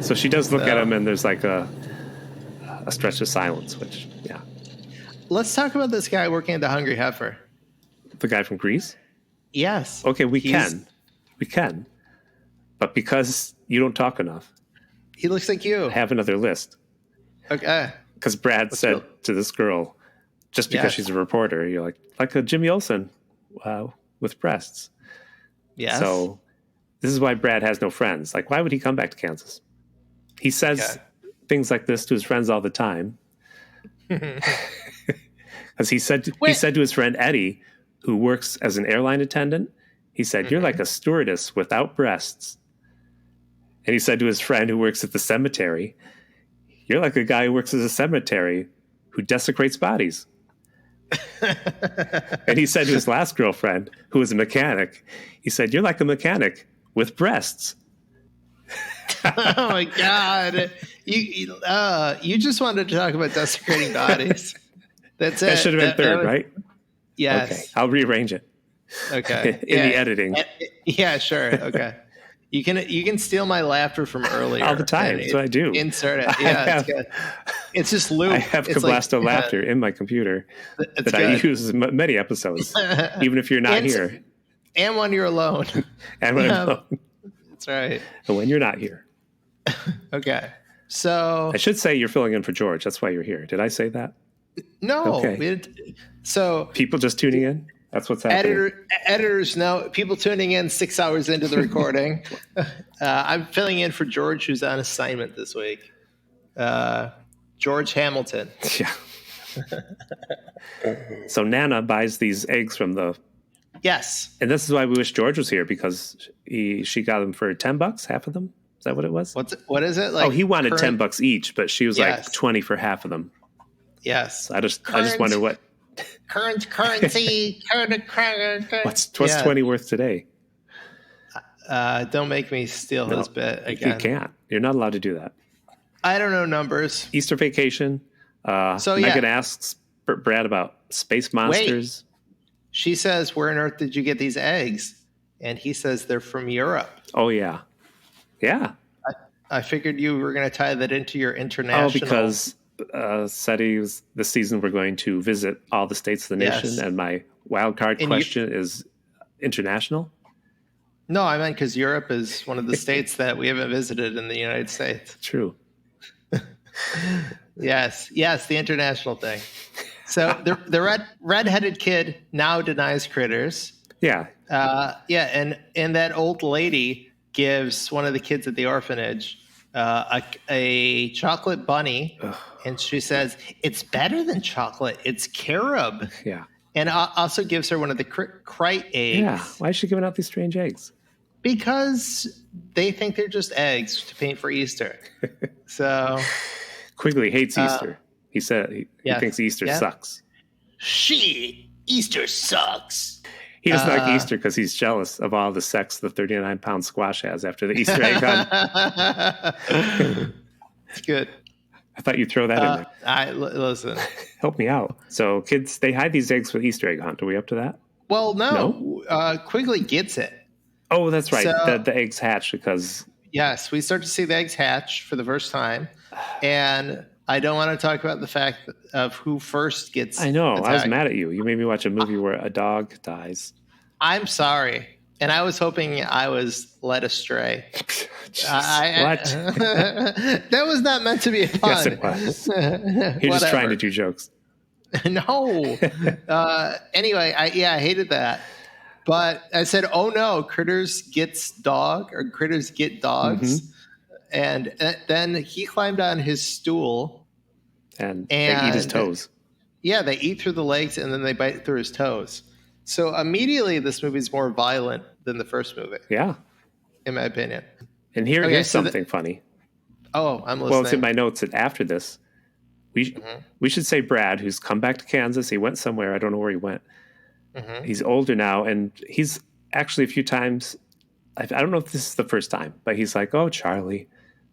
So she does look at him, and there's like a stretch of silence, which, yeah. Let's talk about this guy working at the Hungry Heifer. The guy from Greece? Yes. Okay, we can. But because you don't talk enough. He looks like you. I have another list. Okay. Because Brad said to this girl, just because she's a reporter, you're like a Jimmy Olsen with breasts. Yes. So this is why Brad has no friends. Like, why would he come back to Kansas? He says things like this to his friends all the time. Because he said to his friend Eddie, who works as an airline attendant, he said, you're like a stewardess without breasts. And he said to his friend who works at the cemetery, you're like a guy who works at a cemetery who desecrates bodies. And he said to his last girlfriend, who was a mechanic, he said, you're like a mechanic with breasts. Oh my God. You just wanted to talk about desecrating bodies. That's it. That should have been third, right? Yes. Okay. I'll rearrange it. Okay. In the editing. Yeah, sure. Okay. You can steal my laughter from earlier. All the time. That's what I do. Insert it. Yeah, it's good. It's just loop. I have Cablasto laughter in my computer that I use in many episodes, even if you're not here. And when you're alone. And when I'm alone. That's right. And when you're not here. Okay. So I should say you're filling in for George. That's why you're here. Did I say that? No. Okay. So people just tuning in? That's what's happening. Editors know. People tuning in 6 hours into the recording. I'm filling in for George, who's on assignment this week. George Hamilton. Yeah. So Nana buys these eggs from the... Yes. And this is why we wish George was here, because she got them for $10, half of them. Is that what it was? What is it? Like he wanted $10 each, but she was like 20 for half of them. Yes. So I just wonder what... Currency. What's 20 worth today? Don't make me steal his bit again. You can't. You're not allowed to do that. I don't know numbers. Easter vacation. Megan asks Brad about space monsters. Wait. She says, where on earth did you get these eggs? And he says they're from Europe. Oh, yeah. Yeah. I figured you were going to tie that into your international... Oh, because... Seddy, this season we're going to visit all the states of the nation, and my wild card question is international. No, I meant because Europe is one of the states that we haven't visited in the United States. True. Yes, the international thing. So the red-headed kid now denies critters. Yeah. And that old lady gives one of the kids at the orphanage a chocolate bunny, and she says, "It's better than chocolate. It's carob." Yeah. And also gives her one of the Crite eggs. Yeah. Why is she giving out these strange eggs? Because they think they're just eggs to paint for Easter. So Quigley hates Easter. He said he thinks Easter sucks. Easter sucks. He doesn't like Easter because he's jealous of all the sex the 39-pound squash has after the Easter egg hunt. It's good. I thought you'd throw that in there. Listen. Help me out. So kids, they hide these eggs for the Easter egg hunt. Are we up to that? Well, no. Quigley gets it. Oh, that's right. So, the eggs hatch because... Yes, we start to see the eggs hatch for the first time. And I don't want to talk about the fact of who first gets I know. attacked. I was mad at you. You made me watch a movie where a dog dies. I'm sorry. And I was hoping I was led astray. What? That was not meant to be a pun. Yes, it was. You're just trying to do jokes. No. Anyway, I hated that. But I said, oh no, Critters get dogs. Mm-hmm. And then he climbed on his stool. And they eat his toes. Yeah, they eat through the legs and then they bite through his toes. So immediately this movie is more violent than the first movie. Yeah. In my opinion. And here's something funny. Oh, I'm listening. Well, it's in my notes that after this, we should say Brad, who's come back to Kansas. He went somewhere. I don't know where he went. Mm-hmm. He's older now, and he's actually a few times, I don't know if this is the first time, but he's like, oh, Charlie.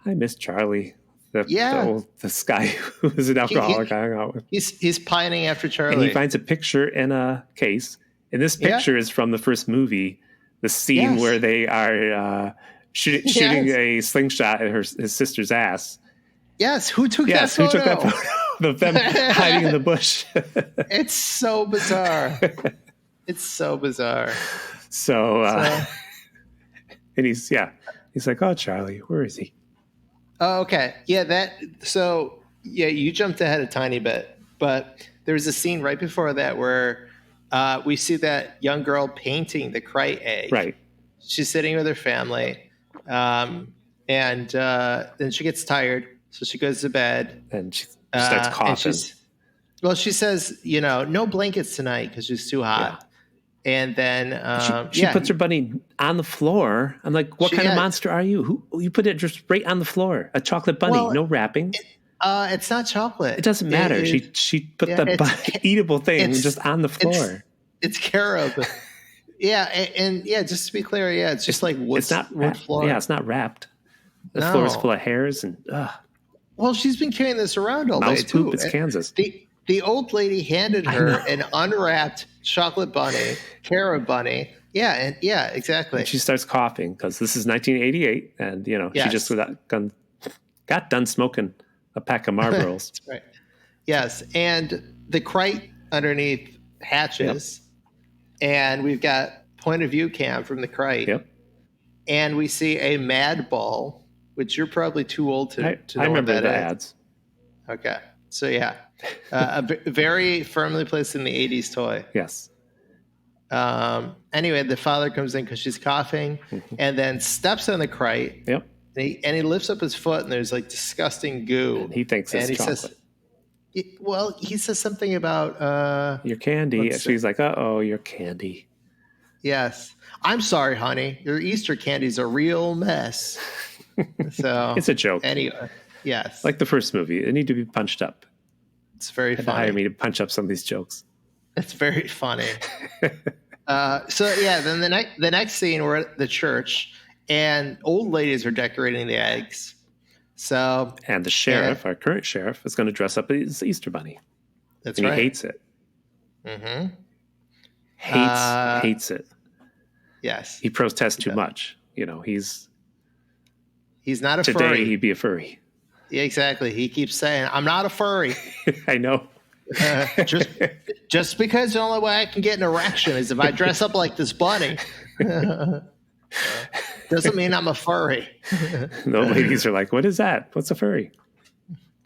I miss Charlie. This guy who was an alcoholic I hung out with. He's pining after Charlie. And he finds a picture in a case. And this picture is from the first movie, the scene where they are shooting a slingshot at his sister's ass. Yes, who took that photo? Who took that photo of them hiding in the bush? It's so bizarre. It's so bizarre. So and he's like, oh, Charlie, where is he? Oh, okay. Yeah, you jumped ahead a tiny bit, but there was a scene right before that where we see that young girl painting the Crite egg. Right. She's sitting with her family, and then she gets tired, so she goes to bed. And she starts coughing. She says, no blankets tonight because she's too hot. Yeah. And then she puts her bunny on the floor. I'm like, what kind of monster are you? Who you put it just right on the floor? A chocolate bunny, no wrapping. It's not chocolate. It doesn't matter. She put the eatable thing just on the floor. It's carob. And just to be clear, it's just like wood. It's not wood floor. Yeah, it's not wrapped. The floor is full of hairs and. Well, she's been carrying this around all Mouse day too. Poop, it's Kansas. The old lady handed her an unwrapped chocolate bunny, carob bunny. Yeah, exactly. And she starts coughing because this is 1988, and she just got done smoking a pack of Marlboros. That's right. Yes, and the Crite underneath hatches, and we've got point of view cam from the Crite. Yep. And we see a Mad Ball, which you're probably too old to know I remember what that the is. ads. Okay. So, a very firmly placed in the 80s toy. Yes. Anyway, the father comes in because she's coughing and then steps on the Crite. Yep. And he lifts up his foot and there's like disgusting goo. And he thinks it's chocolate. He says something about... your candy. She's like, uh-oh, your candy. Yes. I'm sorry, honey. Your Easter candy's a real mess. So it's a joke. Anyway, yes. Like the first movie. It need to be punched up. It's very funny. Hire me to punch up some of these jokes. It's very funny. Then the next scene, we're at the church, and old ladies are decorating the eggs. So, and the sheriff, our current sheriff, is going to dress up as the Easter Bunny. That's and right. He hates it. Mm-hmm. Hates it. Yes. He protests too much. He's not a today furry. Today he'd be a furry. Yeah, exactly. He keeps saying, I'm not a furry. I know. Just because the only way I can get an erection is if I dress up like this bunny. Doesn't mean I'm a furry. The ladies are like, what is that? What's a furry?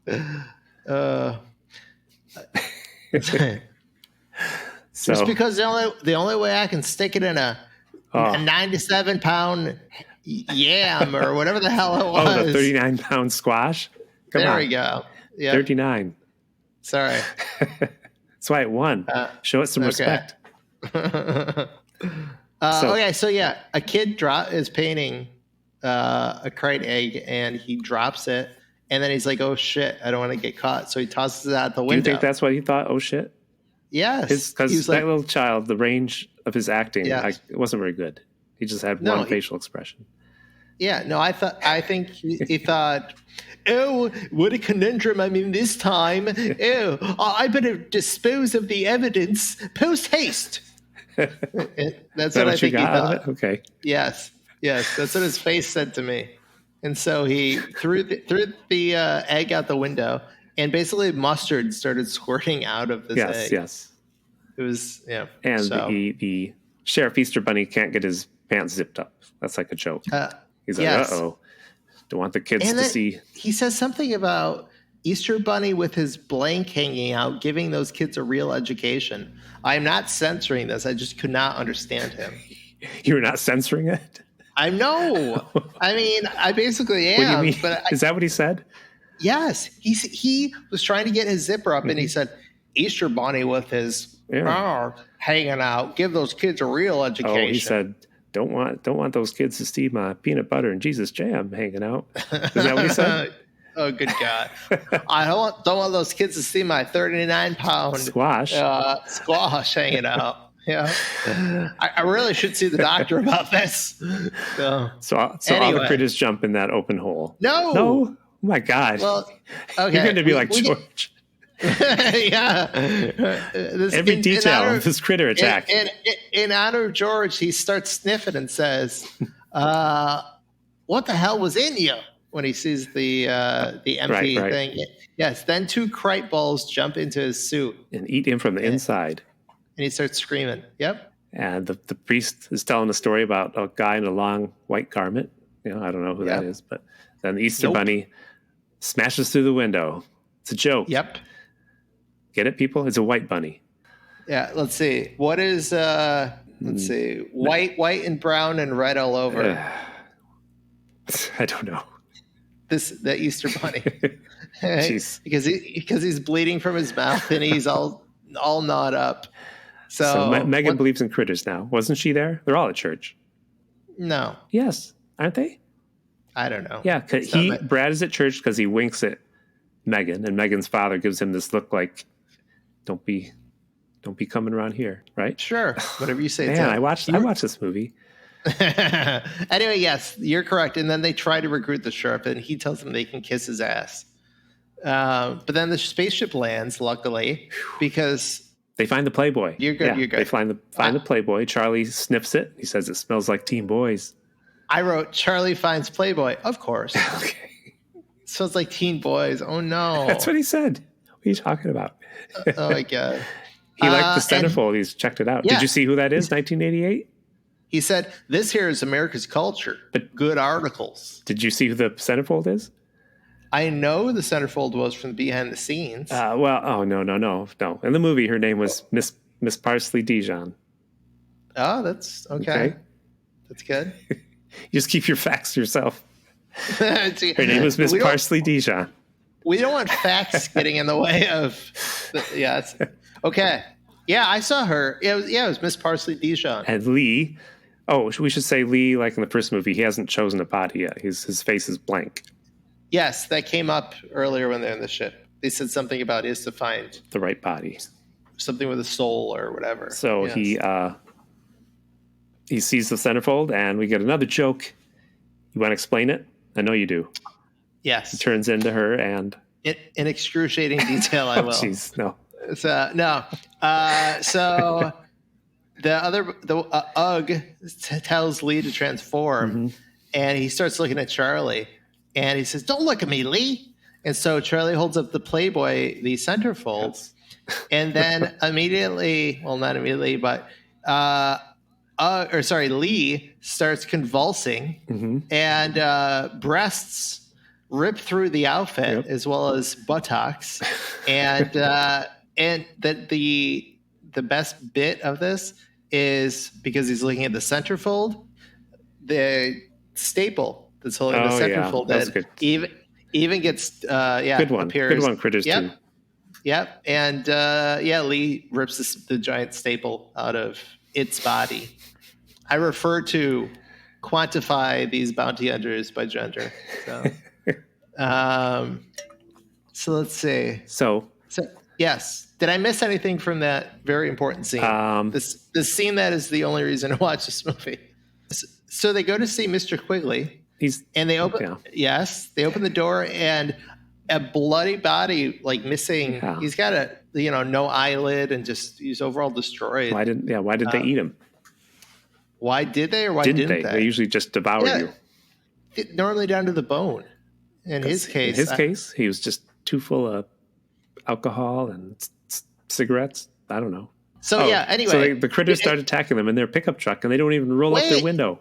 Just because the only way I can stick it in a 97-pound yam or whatever the hell it was. Oh, the 39-pound squash. Come there on. we go. Yeah, 39. Sorry. That's why it won. Show it some respect. Okay, so yeah, a kid is painting a crate egg, and he drops it, and then he's like, "Oh shit, I don't want to get caught," so he tosses it out the window. Do you think that's what he thought? Oh shit. Yes, Because that little child, the range of his acting, it wasn't very good. He just had one facial expression. Yeah, no, I think he thought, oh, what a conundrum I'm in this time. Oh, I better dispose of the evidence post haste. That's what I think he thought. Okay. Yes, that's what his face said to me. And so he threw the egg out the window, and basically mustard started squirting out of this egg. Yes. It was, yeah. And the Sheriff Easter Bunny can't get his pants zipped up. That's like a joke. He's like, uh-oh. Don't want the kids to see. He says something about Easter Bunny with his blank hanging out, giving those kids a real education. I'm not censoring this. I just could not understand him. You're not censoring it? I know. I mean, I basically am. What do you mean? But is that what he said? Yes. He was trying to get his zipper up, and he said, Easter Bunny with his hanging out. Give those kids a real education. Oh, he said, don't want those kids to see my peanut butter and Jesus jam hanging out. Is that what he said? Oh, good God. I don't want those kids to see my 39-pound squash hanging out. Yeah. I really should see the doctor about this. So anyway. All the critters jump in that open hole. No. Oh, my God. Well, okay. You're going to be like George. Yeah. Every detail of this critter attack. In honor of George, he starts sniffing and says, what the hell was in you? When he sees the empty thing. Yes, then two crate balls jump into his suit. And eat him from the inside. And he starts screaming. Yep. And the priest is telling a story about a guy in a long white garment. I don't know who that is. But then the Easter Bunny smashes through the window. It's a joke. Yep. Get it, people? It's a white bunny. Yeah, let's see. What is, let's see, white, and brown, and red all over? I don't know. The Easter Bunny. Jeez. because he's bleeding from his mouth, and he's all gnawed up. So Megan believes in critters now. Wasn't she there? They're all at church. No. Yes. Aren't they? I don't know. Yeah, Brad is at church because he winks at Megan, and Megan's father gives him this look like, don't be coming around here, right? Sure, whatever you say. Man, I watched this movie. Anyway, yes, you're correct. And then they try to recruit the sheriff, and he tells them they can kiss his ass. But then the spaceship lands, luckily, because they find the Playboy. You're good. You're good. They find the Playboy. Charlie sniffs it. He says it smells like Teen Boys. I wrote Charlie finds Playboy. Of course. Okay. It smells like Teen Boys. Oh no. That's what he said. What are you talking about? Oh my God. He liked the centerfold. He's checked it out. Yeah. Did you see who that is? 1988. He said, "This here is America's culture, but good articles." Did you see who the centerfold is? I know the centerfold was from behind the scenes. No. In the movie, her name was Miss Parsley Dijon. Oh, that's okay. That's good. You just keep your facts to yourself. Her name was Miss Parsley Dijon. We don't want facts getting in the way of. Okay. Yeah, I saw her. It was Miss Parsley Dijon. And Lee. Oh, we should say Lee, like in the first movie, he hasn't chosen a body yet. His face is blank. Yes, that came up earlier when they're in the ship. They said something about is to find the right body. Something with a soul or whatever. So he sees the centerfold, and we get another joke. You want to explain it? I know you do. Yes. He turns into her, and in excruciating detail, I will. Jeez, no. So the Ugg tells Lee to transform, and he starts looking at Charlie, and he says, "Don't look at me, Lee." And so Charlie holds up the Playboy, the centerfold, and then immediately, well, not immediately, but Lee starts convulsing, and breasts rip through the outfit as well as buttocks, and that the best bit of this is because he's looking at the centerfold. staple that's holding the centerfold. That's good. Even gets good one. appears. Good one, Critters Yep. 2. Yep. And Lee rips the giant staple out of its body. I refer to quantify these bounty hunters by gender. So let's see. So yes. Did I miss anything from that very important scene? The scene that is the only reason to watch this movie. So they go to see Mr. Quigley. They open the door, and a bloody body, like missing. Yeah. He's got no eyelid, and he's overall destroyed. Why did they eat him? Why did they, or why didn't they? They usually just devour you. Normally down to the bone. In his case, he was just too full of alcohol and cigarettes. I don't know. So anyway, so the critters start attacking them in their pickup truck, and they don't even roll up their window.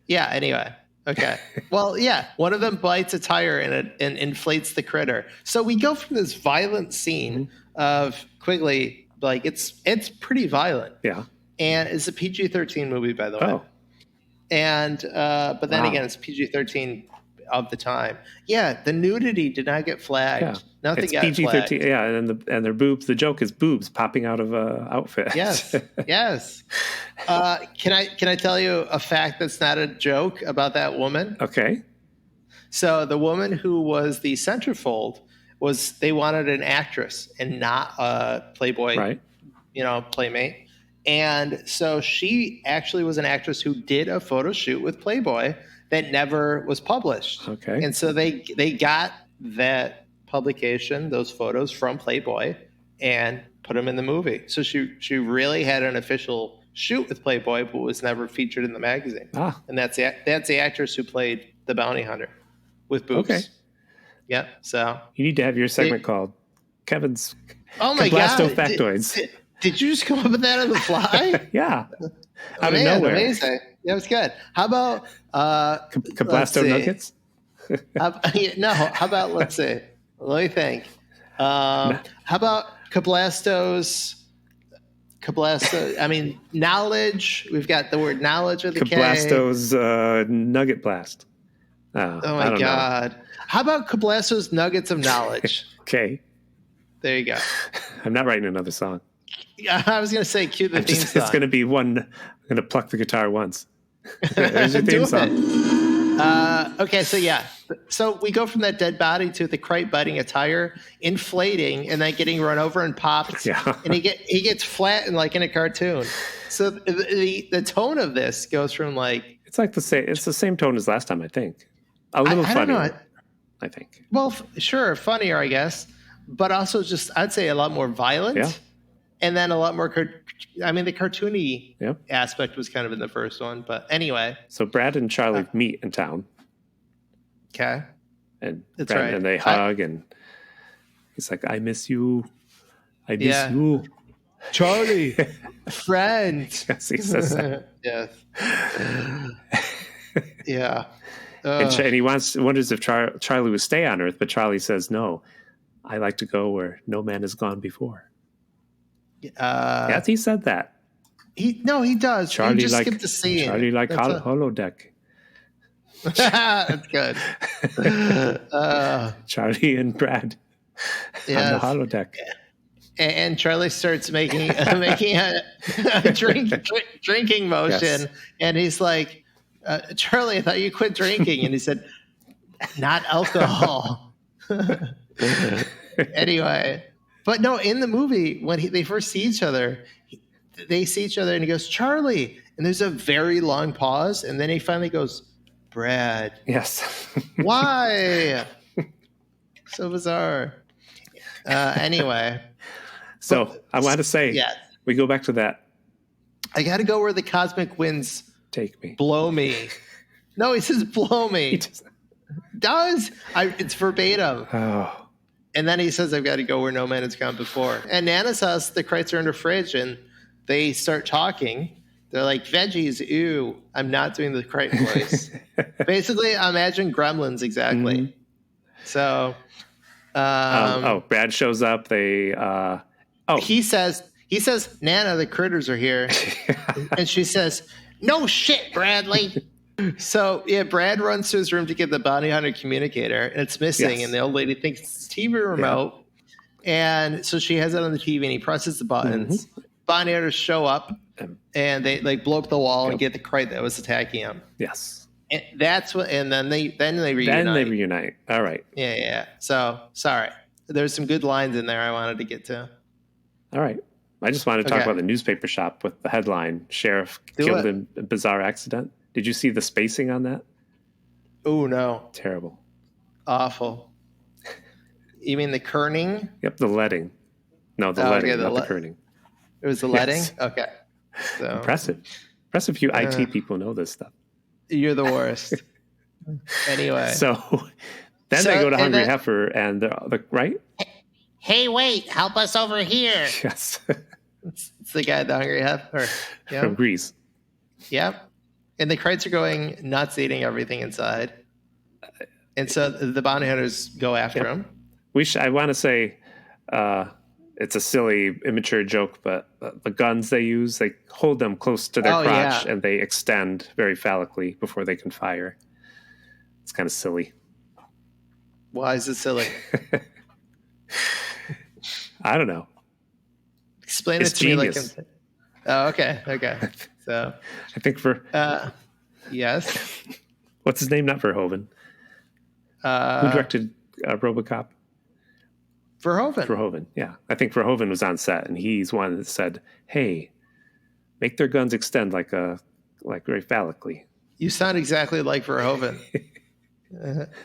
Yeah. Anyway. Okay. Well, one of them bites a tire and inflates the critter. So we go from this violent scene of Quigley, like it's pretty violent. Yeah. And it's a PG-13 movie, by the way. Oh. And but then again, it's PG-13 of the time. Yeah, the nudity did not get flagged. Yeah. Nothing got PG-13, flagged. Yeah, and their boobs. The joke is boobs popping out of outfits. Yes, yes. Can I tell you a fact that's not a joke about that woman? Okay. So the woman who was the centerfold they wanted an actress and not a Playboy, right? Playmate. And so she actually was an actress who did a photo shoot with Playboy that never was published. Okay. And so they got that publication, those photos from Playboy, and put them in the movie. So she really had an official shoot with Playboy, but was never featured in the magazine. And that's the actress who played the bounty hunter with boobs. Okay. Yeah. So you need to have your segment called Kevin's God factoids. Did you just come up with that on the fly? Yeah. Out of nowhere. Amazing. That was good. How about Cablasto nuggets? How about let's see. Let me think. How about Cablasto? I mean, knowledge. We've got the word knowledge of the Cablasto's nugget blast. Oh my God. How about Cablasto's nuggets of knowledge? Okay. There you go. I'm not writing another song. I was going to say cue the theme song. It's going to be one. I'm going to pluck the guitar once. There's your theme song. Okay, so we go from that dead body to the crate biting a tire, inflating, and then getting run over and popped. Yeah. And he gets flattened like in a cartoon. So the tone of this goes from like it's like it's the same tone as last time, I think. A little funnier, I think. Well, sure, funnier, I guess, but also just I'd say a lot more violent. Yeah. And then a lot more, the cartoony aspect was kind of in the first one. But anyway. So Brad and Charlie meet in town. Okay. And and they hug, and he's like, I miss you. I miss you. Charlie, friend. Yes, he says that. Yes. Yeah. And he wonders if Charlie would stay on Earth, but Charlie says, no, I like to go where no man has gone before. Yes, he said that. He does. Charlie just skipped the scene. Charlie holodeck. That's good. Charlie and Brad on the holodeck. And Charlie starts making a drinking motion, and he's like, "Charlie, I thought you quit drinking," and he said, "Not alcohol." Anyway. But no, in the movie, when they first see each other, they see each other and he goes, Charlie. And there's a very long pause. And then he finally goes, Brad. Yes. Why? So bizarre. Anyway. So I want to say, we go back to that. I got to go where the cosmic winds take me. Blow me. No, he says blow me. He does. It's verbatim. Oh. And then he says, I've got to go where no man has gone before. And Nana's house, the crates are in her fridge, and they start talking. They're like, veggies, ew. I'm not doing the crate voice. Basically, imagine Gremlins, exactly. Mm-hmm. So. Brad shows up. He says, Nana, the critters are here. And she says, no shit, Bradley. So yeah, Brad runs to his room to get the bounty hunter communicator, and it's missing. Yes. And the old lady thinks it's the TV remote, and so she has it on the TV, and he presses the buttons. Bounty hunters show up, and they like blow up the wall and get the crate that was attacking him. Yes. And that's what. And then they reunite. Then they reunite. All right. Yeah. So sorry, there's some good lines in there I wanted to get to. All right. I just wanted to talk about the newspaper shop with the headline, Sheriff Killed in a Bizarre Accident. Did you see the spacing on that? Oh, no. Terrible. Awful. You mean the kerning? Yep, the leading. No, the leading, not the kerning. It was the leading? Yes. Okay. So, Impressive. Impressive you IT people know this stuff. You're the worst. Anyway. So then they go to Hungry Heifer and the right? Hey, wait, help us over here. Yes. It's the guy at the Hungry Heifer. Yeah. From Greece. Yep. And the crates are going nuts, eating everything inside. And so the bounty hunters go after him. I want to say it's a silly, immature joke, but the guns they use, they hold them close to their crotch and they extend very phallically before they can fire. It's kind of silly. Why is it silly? I don't know. Explain it to genius. me. Oh, okay. So I think for yes. What's his name? Not Verhoeven. Who directed RoboCop? Verhoeven. Yeah. I think Verhoeven was on set, and he's one that said, "Hey, make their guns extend like very phallically." You sound exactly like Verhoeven.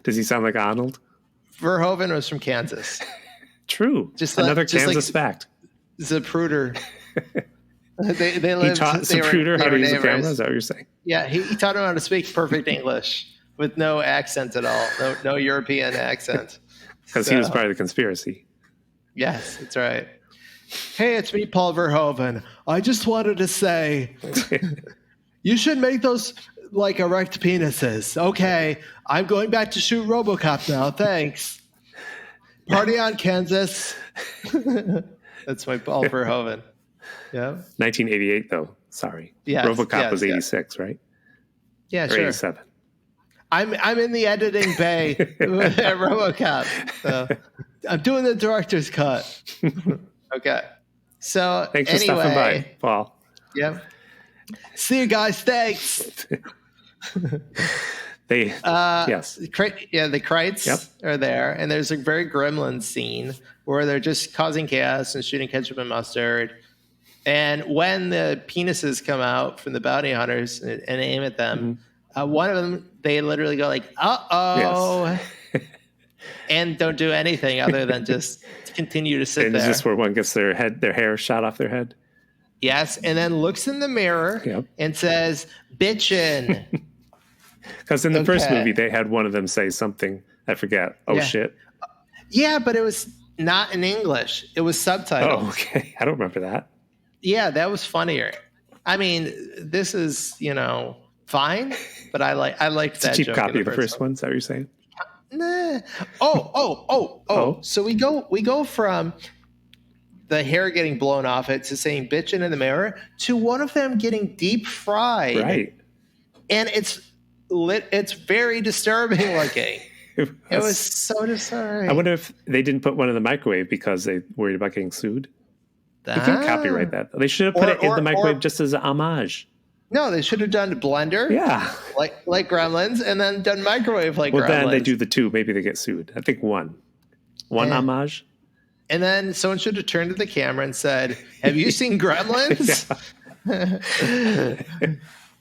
Does he sound like Arnold? Verhoeven was from Kansas. True. Another Kansas fact. Zapruder. They lived. He taught Zapruder how to use a camera. Is that what you're saying? Yeah, he taught him how to speak perfect English with no accent at all, no European accent. Because he was part of the conspiracy. Yes, that's right. Hey, it's me, Paul Verhoeven. I just wanted to say, you should make those like erect penises. Okay, I'm going back to shoot RoboCop now. Thanks. Party on, Kansas. That's my Paul Verhoeven. Yeah. 1988, though. Sorry. Yes, RoboCop was 86, right? Yeah, or sure. 87. I'm in the editing bay at RoboCop. So I'm doing the director's cut. Okay. So thanks for stopping by, Paul. Yep. See you guys. Thanks. Yes. The Krites are there, and there's a very gremlin scene where they're just causing chaos and shooting ketchup and mustard. And when the penises come out from the bounty hunters and aim at them, one of them, they literally go like, "Uh-oh," and don't do anything other than just continue to sit there. Is this where one gets their hair shot off their head? Yes, and then looks in the mirror and says, "Bitchin'." Because in the first movie, they had one of them say something, I forget, shit. Yeah, but it was not in English. It was subtitled. Oh, okay. I don't remember that. Yeah, that was funnier. I mean, this is, fine, but I liked that cheap joke copy of the first one. Is that what you're saying? Nah. Oh. So we go from the hair getting blown off it to saying "bitchin' in the mirror" to one of them getting deep fried. Right. And it's very disturbing looking. It was so disturbing. I wonder if they didn't put one in the microwave because they worried about getting sued. They couldn't copyright that. They should have put it in the microwave just as an homage. No, they should have done Blender. Yeah. Like Gremlins, and then done microwave like Gremlins. Well, then they do the two. Maybe they get sued. I think one homage. And then someone should have turned to the camera and said, "Have you seen Gremlins?"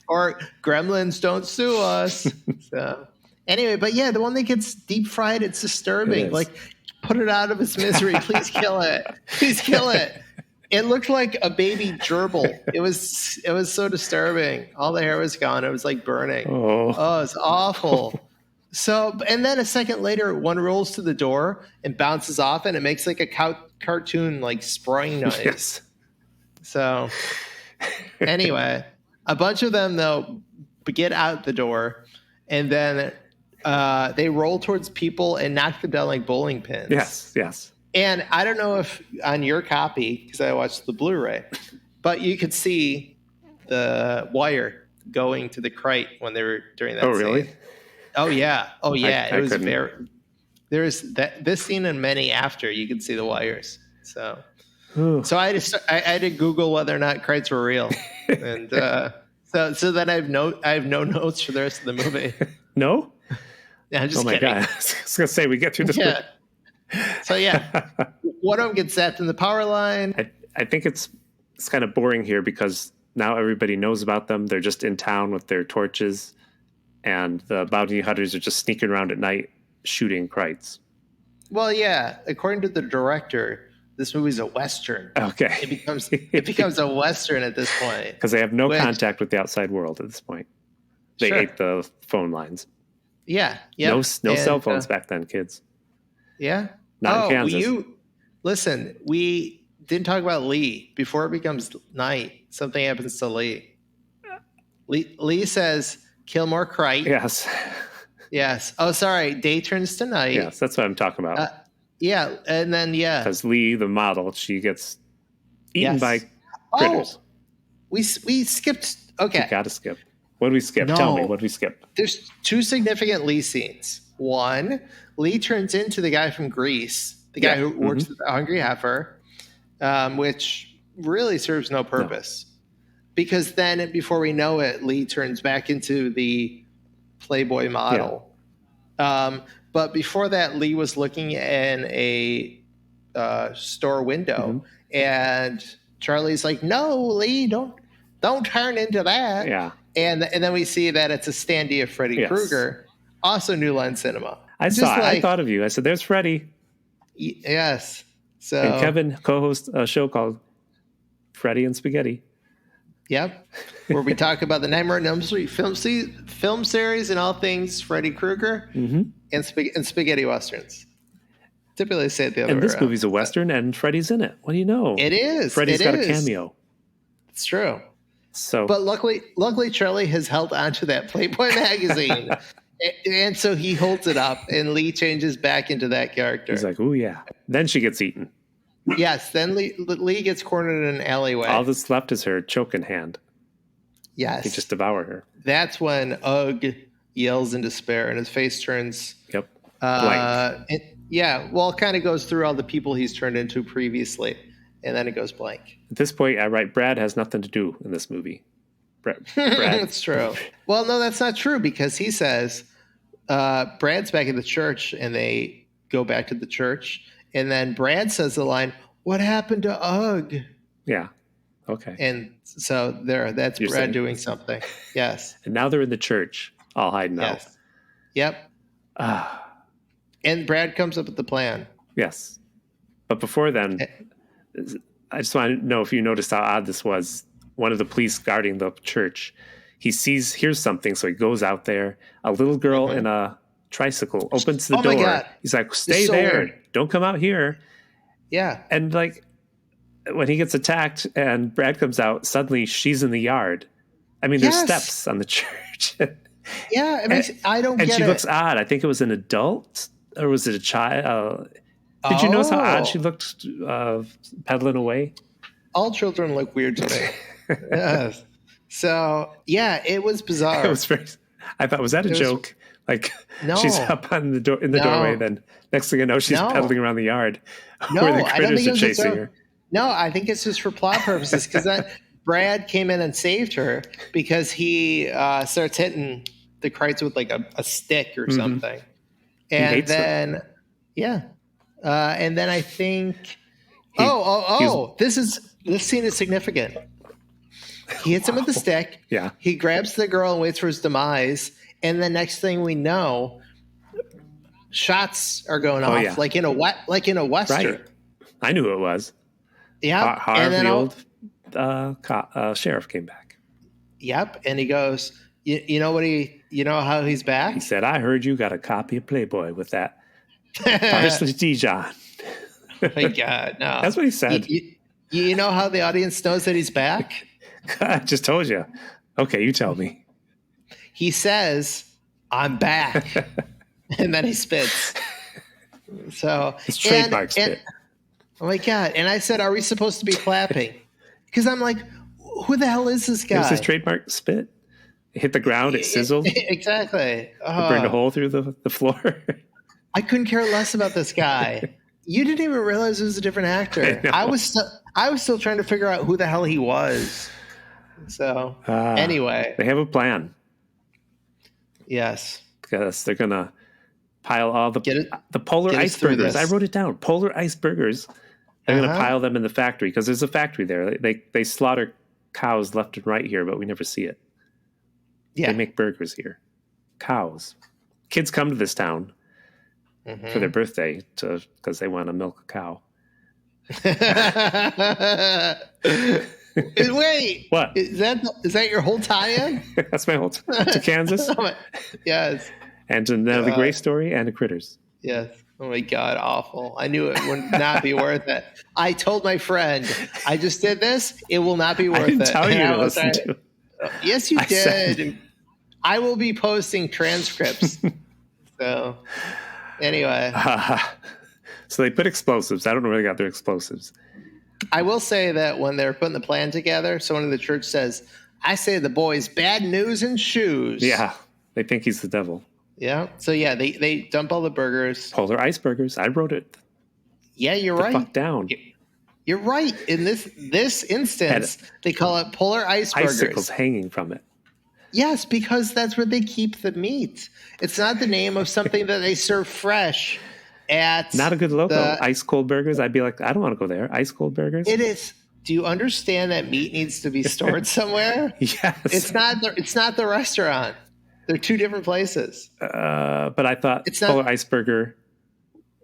Or "Gremlins, don't sue us." So anyway, but yeah, the one that gets deep fried, it's disturbing. Like, put it out of its misery. Please kill it. Please kill it. It looked like a baby gerbil. It was so disturbing. All the hair was gone. It was like burning. Oh, it's awful. So, and then a second later, one rolls to the door and bounces off, and it makes like a cartoon like spraying noise. Yes. So, anyway, a bunch of them though get out the door, and then they roll towards people and knock them down like bowling pins. Yes. And I don't know if on your copy, because I watched the Blu-ray, but you could see the wire going to the Crite when they were during that Oh, scene. really? Oh yeah. I It was couldn't. very. There's this scene and many after you can see the wires. So I had to Google whether or not Crites were real, and so then I have no notes for the rest of the movie. No? Yeah, I'm just Oh my kidding. God. I was going to say, we get through this. Yeah. So yeah, one of them gets zapped in the power line. I think it's kind of boring here because now everybody knows about them. They're just in town with their torches, and the bounty hunters are just sneaking around at night shooting Krites. Well, yeah, according to the director, this movie's a Western. Okay. It becomes a Western at this point. Because they have no contact with the outside world at this point. They ate the phone lines. Yeah. No cell phones back then, kids. Yeah. Not in Kansas. Listen, we didn't talk about Lee. Before it becomes night, something happens to Lee. Lee says, kill more Crite. Yes. Yes. Oh, sorry. Day turns to night. Yes, that's what I'm talking about. Yeah. And then, Because Lee, the model, she gets eaten by critters. We skipped. Okay. You got to skip. What did we skip? No. Tell me, what did we skip? There's two significant Lee scenes. One, Lee turns into the guy from Greece, the guy who works with the Hungry Heifer, which really serves no purpose. No. Because then, before we know it, Lee turns back into the Playboy model. Yeah. But before that, Lee was looking in a store window, and Charlie's like, "No, Lee, don't turn into that." Yeah. And then we see that it's a standee of Freddy Krueger, also New Line Cinema. I thought of you. I said, "There's Freddy." Yes. So and Kevin co-hosts a show called Freddy and Spaghetti. Yep, where we talk about the Nightmare on Elm Street film series and all things Freddy Krueger and spaghetti westerns. Typically, say it the other way And this around. movie's a western, and Freddy's in it. What do you know? It is. Freddy's got a cameo. It's true. So, but luckily, Charlie has held onto that Playboy magazine, and so he holds it up, and Lee changes back into that character. He's like, "Oh yeah." Then she gets eaten. Yes. Then Lee gets cornered in an alleyway. All that's left is her choking hand. Yes. He just devour her. That's when Ugg yells in despair, and his face turns. Yep. Blank. It kind of goes through all the people he's turned into previously, and then it goes blank. At this point, I write Brad has nothing to do in this movie. Brad. That's true. Well, no, that's not true because he says Brad's back at the church, and they go back to the church, and then Brad says the line, "What happened to Ugg?" Yeah. Okay. And so that's You're Brad saying? doing something. Yes. And now they're in the church, all hiding out. Yep. And Brad comes up with the plan. Yes. But before then, I just want to know if you noticed how odd this was. One of the police guarding the church, he hears something, so he goes out there. A little girl in a tricycle opens the door. My God. He's like, "Stay there. Weird. Don't come out here." Yeah. And like when he gets attacked and Brad comes out, suddenly she's in the yard. I mean, there's steps on the church. Yeah, I don't get it. And she looks odd. I think it was an adult, or was it a child? Did you notice how odd she looked pedaling away? All children look weird to me. Yes. So, yeah, it was bizarre. It was very. I thought, was that a joke? Like, no. She's up on the door in the doorway. Then next thing I know, she's pedaling around the yard where the critters are chasing her. No, I think it's just for plot purposes because Brad came in and saved her because he starts hitting the Krites with like a stick or something, and then them. And then I think this scene is significant. He hits him with the stick. Yeah, he grabs the girl and waits for his demise, and the next thing we know, shots are going off like in a western. Right. I knew it was. Yeah, and then old sheriff came back. Yep, and he goes, you know how he's back? He said, "I heard you got a copy of Playboy with that Parsley Dijon." Oh my God, no. That's what he said. You know how the audience knows that he's back? I just told you. Okay, you tell me. He says, "I'm back," and then he spits. So his trademark spit. Oh my God. And I said, are we supposed to be clapping? Because I'm like, who the hell is this guy? It was his trademark spit. It hit the ground. It sizzled. Exactly. It burned a hole through the floor. I couldn't care less about this guy. You didn't even realize it was a different actor. I was still trying to figure out who the hell he was. So anyway, they have a plan. Yes, because they're gonna pile all the polar get ice burgers. I wrote it down. Polar ice burgers. They're gonna pile them in the factory because there's a factory there. They slaughter cows left and right here, but we never see it. Yeah, they make burgers here. Cows. Kids come to this town for their birthday because they want to milk a cow. Wait, what is that your whole tie-in? That's my whole to Kansas. Yes, and to now the Gray story and the Critters. Yes. Oh my God, awful! I knew it would not be worth it. I told my friend, I just did this. It will not be worth I didn't it. Tell you to listen to it. Yes, you did. I will be posting transcripts. So anyway, so they put explosives. I don't know where they got their explosives. I will say that when they're putting the plan together, someone in the church says, I say the boy's bad news and shoes. Yeah. They think he's the devil. Yeah. So yeah, they dump all the burgers. Polar ice burgers. I wrote it. Yeah, you're right. Fuck down. You're right. In this instance, they call it polar ice burgers. Icicles hanging from it. Yes, because that's where they keep the meat. It's not the name of something that they serve fresh at. Not a good logo. Ice cold burgers. I'd be like, I don't want to go there. Ice cold burgers. It is. Do you understand that meat needs to be stored somewhere? Yes. It's not the restaurant. They're two different places. But I thought Polar Ice Burger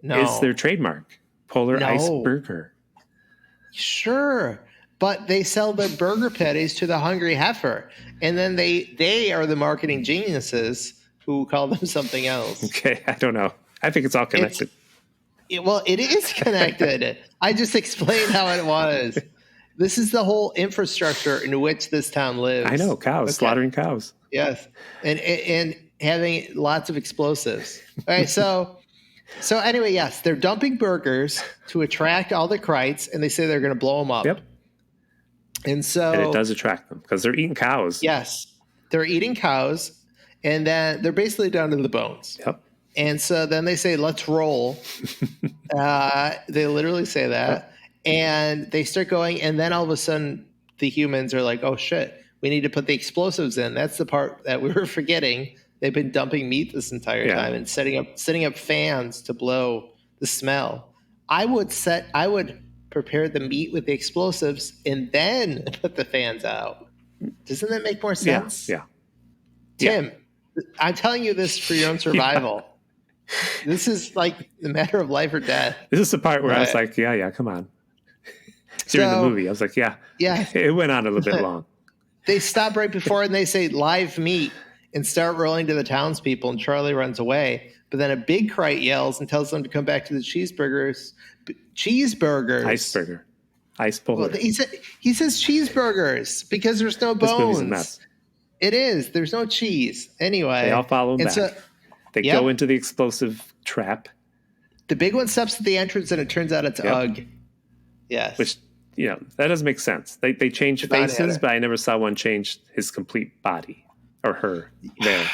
is their trademark. Polar Ice Burger. Sure. But they sell the burger patties to the hungry heifer. And then they are the marketing geniuses who call them something else. Okay. I don't know. I think it's all connected. It is connected. I just explained how it was. This is the whole infrastructure in which this town lives. I know. Cows. Slaughtering cows. Yes. And having lots of explosives. All right. So anyway, yes, they're dumping burgers to attract all the Krites, and they say they're going to blow them up. Yep. And it does attract them because they're eating cows. Yes. They're eating cows, and then they're basically down to the bones. Yep. And so then they say, let's roll. They literally say that. Yep. And they start going, and then all of a sudden the humans are like, oh, shit, we need to put the explosives in. That's the part that we were forgetting. They've been dumping meat this entire time and setting up fans to blow the smell. I would prepare the meat with the explosives and then put the fans out. Doesn't that make more sense? Yeah. Tim, I'm telling you this for your own survival. This is like the matter of life or death. This is the part where I was like, yeah, come on. During the movie, I was like, yeah. It went on a little bit long. They stop right before and they say live meat and start rolling to the townspeople, and Charlie runs away. But then a big Krite yells and tells them to come back to the cheeseburgers. Cheeseburgers. Iceburger. Ice polar. Well, he says cheeseburgers because there's no bones. This movie's a mess. It is. There's no cheese. Anyway. They all follow him back. They go into the explosive trap. The big one stops at the entrance, and it turns out it's Ugg. Yes. Which, that doesn't make sense. They change faces, but I never saw one change his complete body or her there.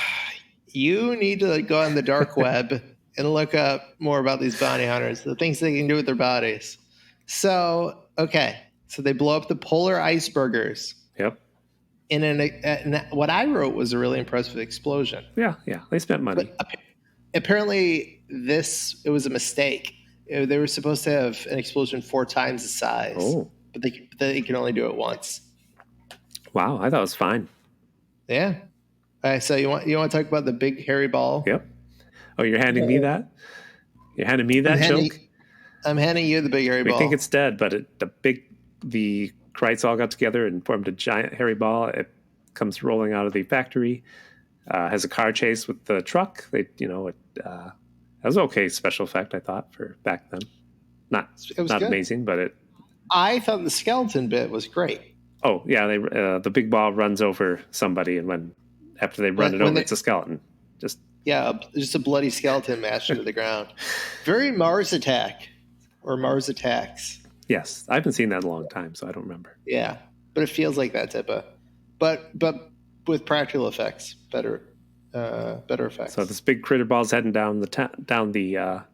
You need to go on the dark web and look up more about these bounty hunters, the things they can do with their bodies. So, okay. So they blow up the polar ice burgers. Yep. And what I wrote was a really impressive explosion. Yeah. They spent money. But apparently, it was a mistake. They were supposed to have an explosion 4 times the size. Oh. But they can only do it once. Wow, I thought it was fine. Yeah. All right, so you want to talk about the big hairy ball? Yep. Oh, you're handing me that? You're handing me that joke? I'm handing you the big hairy ball. I think it's dead, but the Krites all got together and formed a giant hairy ball. It comes rolling out of the factory, has a car chase with the truck. That was okay special effect, I thought, for back then. Not amazing, but I thought the skeleton bit was great. Oh yeah, the big ball runs over somebody, and after they run it over, it's a skeleton. Just a bloody skeleton mashed into the ground. Very Mars Attack or Mars Attacks. Yes, I haven't seen that in a long time, so I don't remember. Yeah, but it feels like that type of. But with practical effects, better effects. So this big critter ball's heading down the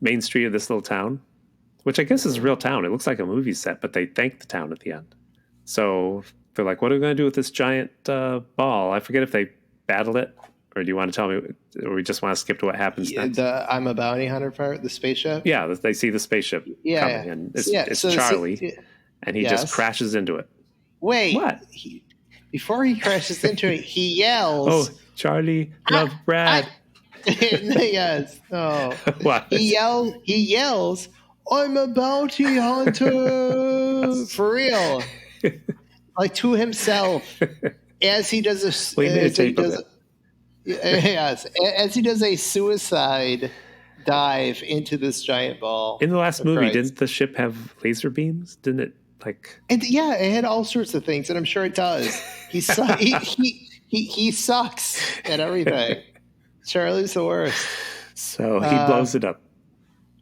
main street of this little town, which I guess is a real town. It looks like a movie set, but they thank the town at the end. So they're like, what are we going to do with this giant ball? I forget if they battle it, or do you want to tell me, or we just want to skip to what happens next? The I'm a bounty hunter part, the spaceship? Yeah, they see the spaceship coming, and it's so Charlie, and he just crashes into it. Wait. What? Before he crashes into it, he yells. Oh, Charlie, love Brad. Yes. Oh. What? He yells, I'm a bounty hunter. For real. Like to himself. As he does a as he does a suicide dive into this giant ball. In the last movie, didn't the ship have laser beams? Didn't it And yeah, it had all sorts of things, and I'm sure it does. He sucks at everything. Charlie's the worst. So he blows it up.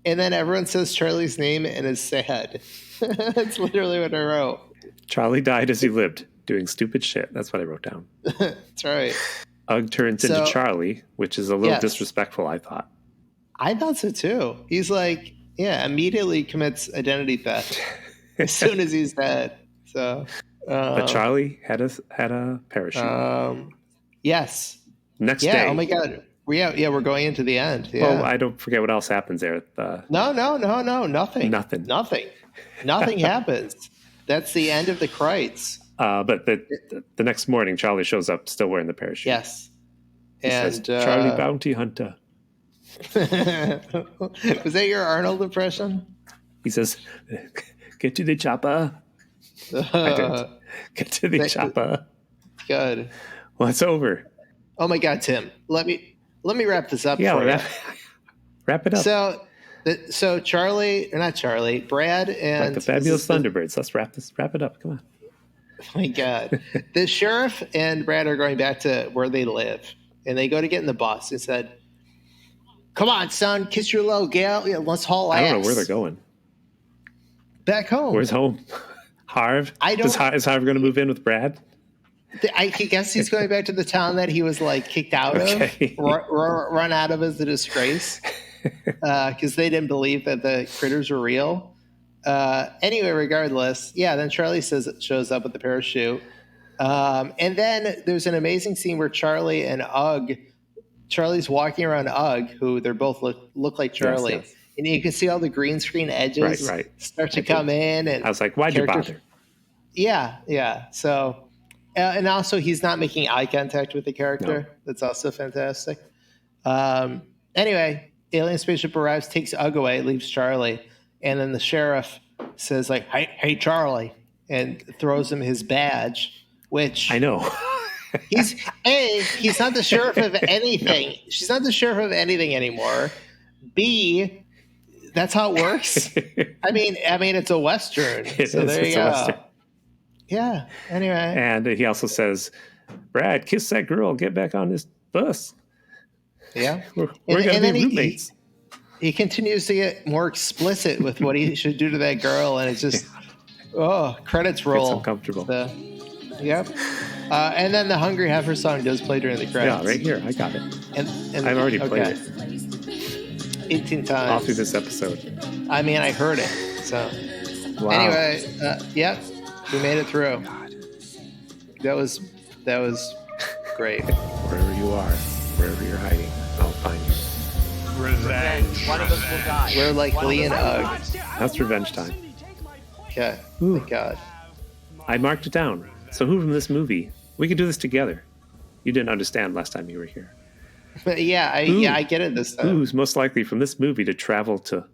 And then everyone says Charlie's name and is sad. That's literally what I wrote. Charlie died as he lived, doing stupid shit. That's what I wrote down. That's right. Ugg turns into Charlie, which is a little disrespectful, I thought. I thought so too. He's like, immediately commits identity theft as soon as he's dead. So, but Charlie had a parachute. Yes. Next day. Oh my God. We're going into the end. Yeah. Well, I don't forget what else happens there. No. Nothing. Nothing happens. That's the end of the Creights. But the next morning, Charlie shows up still wearing the parachute. Yes. He says, Charlie Bounty Hunter. Was that your Arnold impression? He says, get to the chopper. I didn't. Get to the chopper. Good. Well, it's over. Oh my God, Tim. Let me wrap this up for you. Wrap it up. So Brad and like the Fabulous Thunderbirds. Let's wrap it up. Come on. Oh my God. The sheriff and Brad are going back to where they live, and they go to get in the bus and said, come on, son, kiss your little gal. Yeah, let's haul ass. I don't know where they're going. Back home. Where's home? Harv? Is Harv going to move in with Brad? I guess he's going back to the town that he was like kicked out of, run out of as a disgrace, because they didn't believe that the critters were real. Anyway, regardless, then Charlie shows up with the parachute, and then there's an amazing scene where Charlie and Charlie's walking around Ugg, who they're both look like Charlie, yes. And you can see all the green screen edges start to come in, and I was like, why'd you bother? Yeah. So. And also, he's not making eye contact with the character. No. That's also fantastic. Anyway, alien spaceship arrives, takes Ugg away, leaves Charlie. And then the sheriff says, like, hey, Charlie, and throws him his badge, which... I know. he's not the sheriff of anything. No. She's not the sheriff of anything anymore. B, that's how it works. I mean, it's a Western. There you go. Western. Yeah. Anyway. And he also says, Brad, kiss that girl. Get back on this bus. Yeah. We're going to be roommates. He continues to get more explicit with what he should do to that girl. And it's just, credits roll. It's uncomfortable. Yep. And then the Hungry Heifer song does play during the credits. Yeah, right here. I got it. And I've already played it. 18 times. All through this episode. I mean, I heard it. So, wow. Anyway, we made it through. God. That was great. Wherever you are, wherever you're hiding, I'll find you. Revenge. One of us will die. We're like Lee and Ugg. That's revenge time. Okay. Ooh. Thank God. I marked it down. So who from this movie? We could do this together. You didn't understand last time you were here. But I get it this time. Who's most likely from this movie to travel to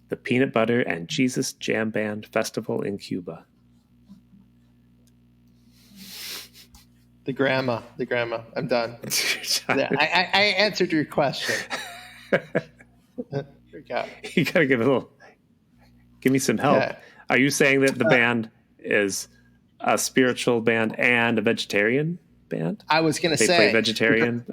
the Peanut Butter and Jesus Jam Band Festival in Cuba? The grandma. I'm done. I answered your question. You gotta give me some help. Yeah. Are you saying that the band is a spiritual band and a vegetarian band? I was going to say they play vegetarian.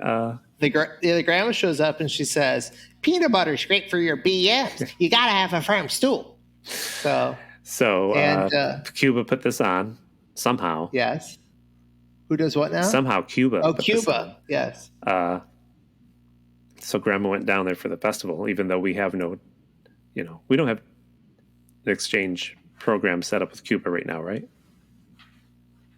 The grandma shows up and she says, "Peanut butter's great for your BS. You gotta have a firm stool." So Cuba put this on somehow. Yes. Who does what now? Somehow Cuba. Oh, put this on. Cuba. Yes. So Grandma went down there for the festival, even though we have no, we don't have an exchange program set up with Cuba right now, right?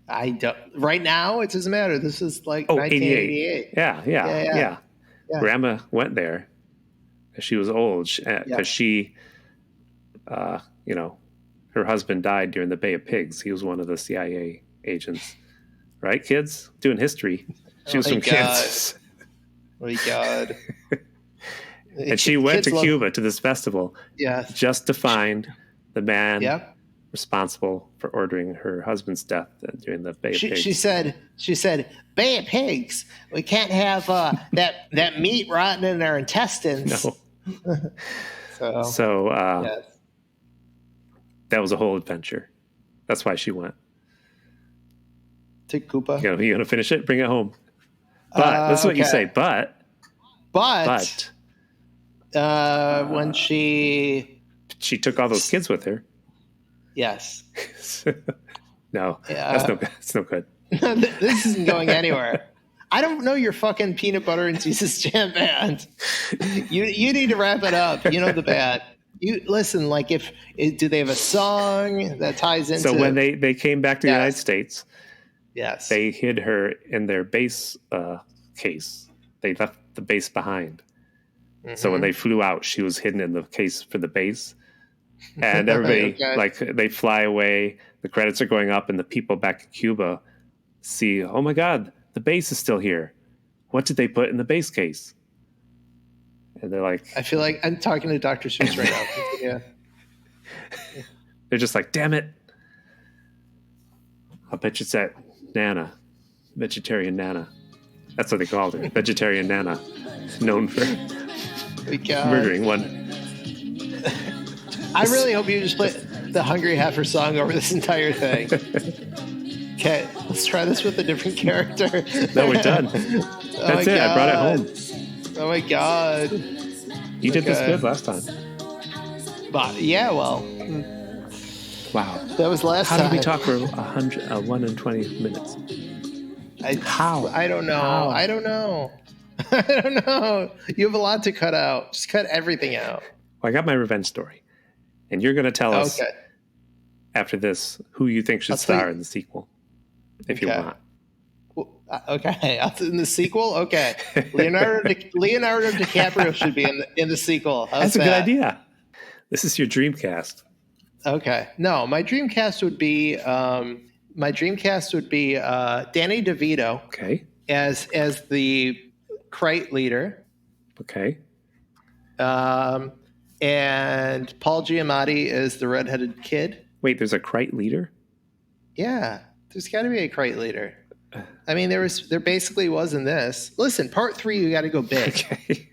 I don't. Right now, it doesn't matter. This is like 1988. Yeah. Grandma went there because she was old, because she, her husband died during the Bay of Pigs. He was one of the CIA agents, right? Kids doing history. She was from Kansas. Oh my God. And she went to Cuba to this festival, just to find the man responsible for ordering her husband's death during the Bay of Pigs. She said, Bay of Pigs. We can't have that meat rotting in our intestines. No. So that was a whole adventure. That's why she went. To Cuba. You going to finish it? Bring it home. But that's what you say. But when she took all those kids with her. Yes. No, that's no good. This isn't going anywhere. I don't know your fucking Peanut Butter and Jesus Jam band. You need to wrap it up. You know the band. You listen. Like, do they have a song that ties into? So when they came back to the United States, they hid her in their bass case. They left the bass behind. Mm-hmm. So when they flew out, she was hidden in the case for the bass. And everybody, they fly away. The credits are going up, and the people back in Cuba see, oh my God, the bass is still here. What did they put in the bass case? And they're like, I feel like I'm talking to Dr. Seuss right now. Yeah. They're just like, damn it. I'll bet you it's that Nana, vegetarian Nana. That's what they called her, vegetarian Nana, known for murdering one. I really hope you just play the Hungry Heifer song over this entire thing. Okay, let's try this with a different character. No, we're done. That's it. I brought it home. Oh my God. You did this good last time. But yeah, well. Wow. That was last time. How did we talk for 1 and 20 minutes? How? I don't know. How? I don't know. I don't know. You have a lot to cut out. Just cut everything out. Well, I got my revenge story. And you're going to tell us after this who you think should star in the sequel, if you want. Well, okay, in the sequel, okay. Leonardo DiCaprio should be in the sequel. That's a good idea. This is your dream cast. Okay, no, my dream cast would be Danny DeVito. Okay. As the Krite leader. Okay. And Paul Giamatti is the redheaded kid. Wait, there's a Krite leader? Yeah, there's got to be a Krite leader. I mean, there basically was in this. Listen, part 3, you got to go big. Okay.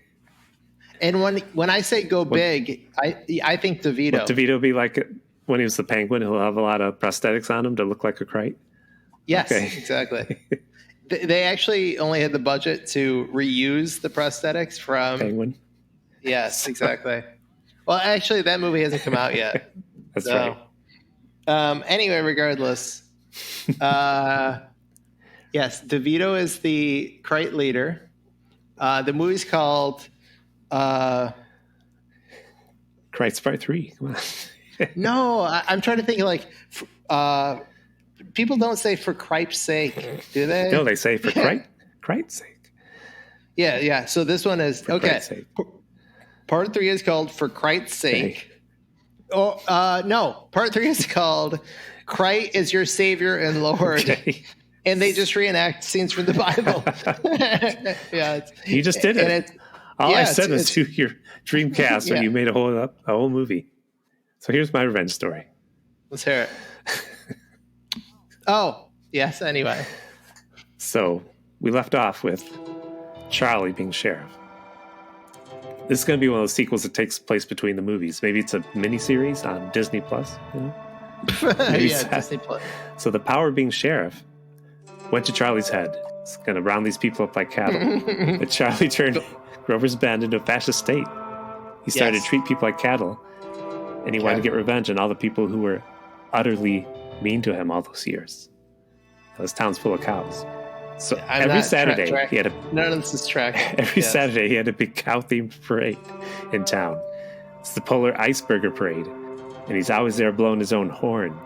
And when I say go big, I think DeVito. Would DeVito be like when he was the Penguin? He'll have a lot of prosthetics on him to look like a Krite? Yes, exactly. They actually only had the budget to reuse the prosthetics from Penguin. Yes, exactly. Well, actually, that movie hasn't come out yet. That's right. Anyway, regardless, yes, DeVito is the Krite leader. The movie's called Krite's Part 3. No, I'm trying to think people don't say for Kripe's sake, do they? No, they say for Krite's sake. Yeah. So this one is okay. Part 3 is called For Krite's Sake. Okay. No, part 3 is called Krite is Your Savior and Lord. Okay. And they just reenact scenes from the Bible. You just did it. All I said was to your dream cast when you made a whole movie. So here's my revenge story. Let's hear it. Oh, yes, anyway. So we left off with Charlie being sheriff. This is going to be one of those sequels that takes place between the movies. Maybe it's a miniseries on Disney Plus. Disney Plus. So the power of being sheriff went to Charlie's head. It's going to round these people up like cattle. But Charlie turned Grover's Bend into a fascist state. He started to treat people like cattle, and he wanted to get revenge on all the people who were utterly mean to him all those years. This town's full of cows. So I'm every not Saturday, track- he had a None of this is track. every Saturday he had a big cow-themed parade in town. It's the Polar Iceberger Parade, and he's always there blowing his own horn.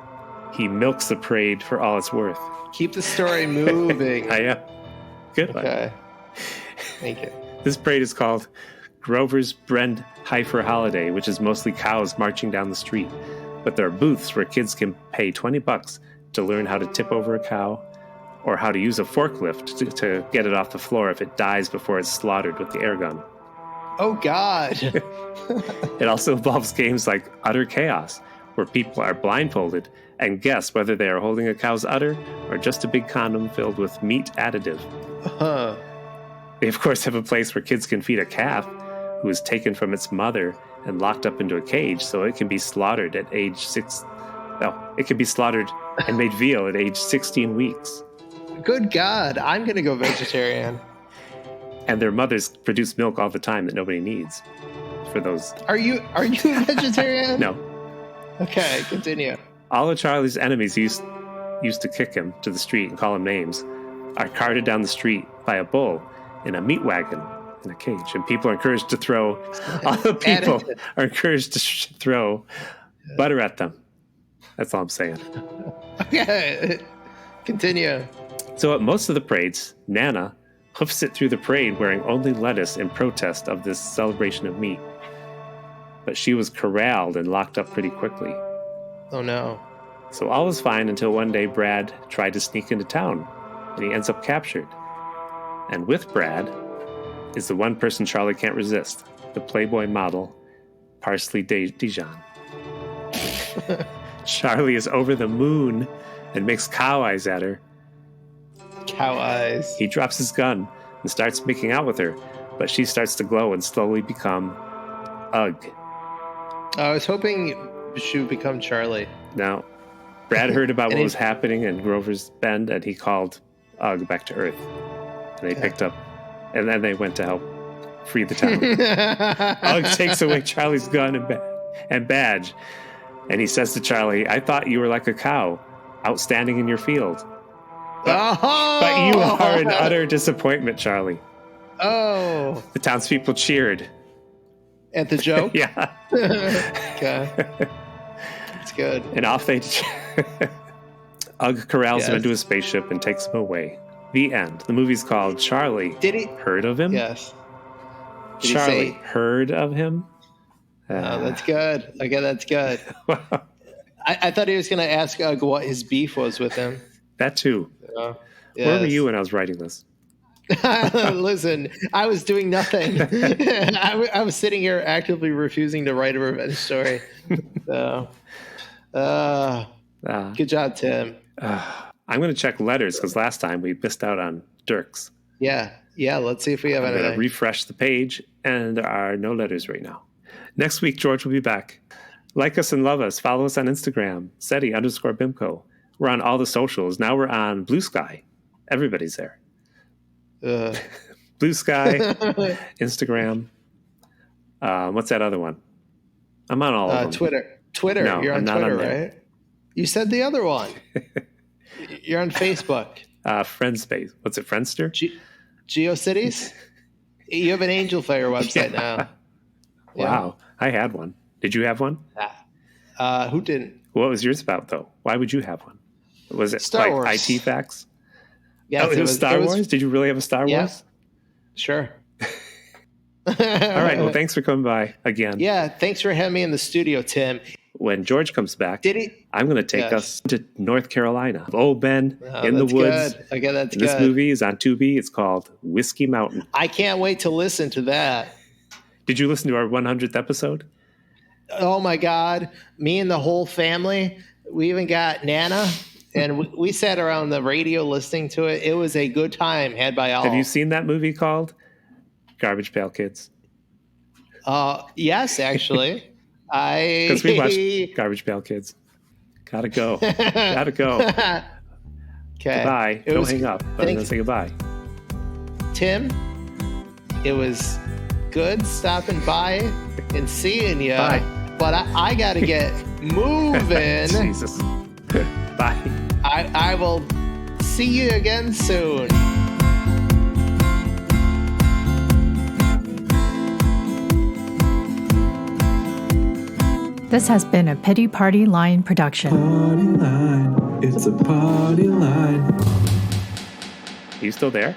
He milks the parade for all it's worth. Keep the story moving. I am. Good one. Okay. Thank you. This parade is called Grover's Brend Heifer Holiday, which is mostly cows marching down the street. But there are booths where kids can pay $20 to learn how to tip over a cow or how to use a forklift to get it off the floor if it dies before it's slaughtered with the air gun. Oh, God. It also involves games like Udder Chaos, where people are blindfolded and guess whether they are holding a cow's udder or just a big condom filled with meat additive. Huh. They, of course, have a place where kids can feed a calf who is taken from its mother and locked up into a cage so it can be slaughtered at age 6. Well, it can be slaughtered and made veal at age 16 weeks. Good God. I'm going to go vegetarian. And their mothers produce milk all the time that nobody needs for those. Are you a vegetarian? No. Okay, continue. All of Charlie's enemies used to kick him to the street and call him names are carted down the street by a bull in a meat wagon in a cage. And people are encouraged to throw, all the people are encouraged to throw butter at them. That's all I'm saying. Okay, continue. So at most of the parades, Nana hoofs it through the parade wearing only lettuce in protest of this celebration of meat. But she was corralled and locked up pretty quickly. Oh, no. So all was fine until one day Brad tried to sneak into town, and he ends up captured. And with Brad is the one person Charlie can't resist, the Playboy model, Parsley Dijon. Charlie is over the moon and makes cow eyes at her. Cow eyes. He drops his gun and starts making out with her, but she starts to glow and slowly become Ugg. I was hoping she would become Charlie. Now, Brad heard about what was happening in Grover's Bend, and he called Ugg back to Earth. And they picked up, and then they went to help free the town. Ugg takes away Charlie's gun and badge, and he says to Charlie, "I thought you were like a cow, outstanding in your field. But you are an utter disappointment, Charlie." Oh. The townspeople cheered. At the joke? Yeah. Okay. It's good. And off they... Ugg corrals him into a spaceship and takes him away. The end. The movie's called Charlie. Did he? Heard of him? Yes. Did Charlie, he say... heard of him? Oh, that's good. Okay, that's good. I thought he was going to ask Ugg what his beef was with him. That too. Yes. Where were you when I was writing this? Listen, I was doing nothing. I was sitting here actively refusing to write a revenge story. So, good job, Tim. I'm going to check letters because last time we missed out on Dirks. Yeah. Let's see if we have I'm going anything. to refresh the page, and there are no letters right now. Next week, George will be back. Like us and love us. Follow us on Instagram, Seddy_Bimco. We're on all the socials. Now we're on Blue Sky. Everybody's there. Blue Sky, Instagram. What's that other one? I'm on all of them. Twitter. No, You're on I'm not Twitter, on there. right? You said the other one. You're on Facebook. Friendspace. What's it? Friendster? GeoCities? You have an Angel Fire website now. Wow. I had one. Did you have one? Who didn't? What was yours about, though? Why would you have one? Was it Star like Wars. IT facts? Yes, it was Star Wars? Did you really have a Star Wars? Sure. All right. Well, thanks for coming by again. Yeah, thanks for having me in the studio, Tim. When George comes back, Did he? I'm going to take us to North Carolina. Old Ben in the that's woods. Good. Okay, that's This good. movie is on Tubi. It's called Whiskey Mountain. I can't wait to listen to that. Did you listen to our 100th episode? Oh my God. Me and the whole family. We even got Nana. And we sat around the radio listening to it. It was a good time had by all. Have you seen that movie called Garbage Pail Kids? Yes, actually. Because we watched Garbage Pail Kids. Gotta go. Gotta go. Okay. Goodbye. Don't hang up. But I'm going to say goodbye. Tim, it was good stopping by and seeing you. Bye. But I got to get moving. Jesus. Bye. I will see See you again soon. This has been a Pity Party Line production. Party line, it's a party line. Are you still there?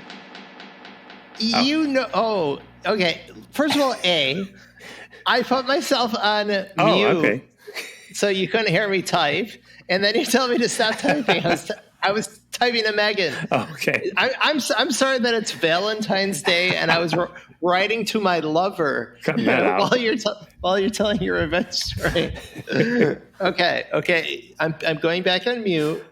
You know. Oh, okay. First of all, I put myself on mute, okay. so you couldn't hear me type, and then you tell me to stop typing. I was typing to Megan. Oh, okay. I'm sorry that it's Valentine's Day, and I was writing to my lover Cutting that out. while you're telling your revenge story. Okay. I'm going back on mute.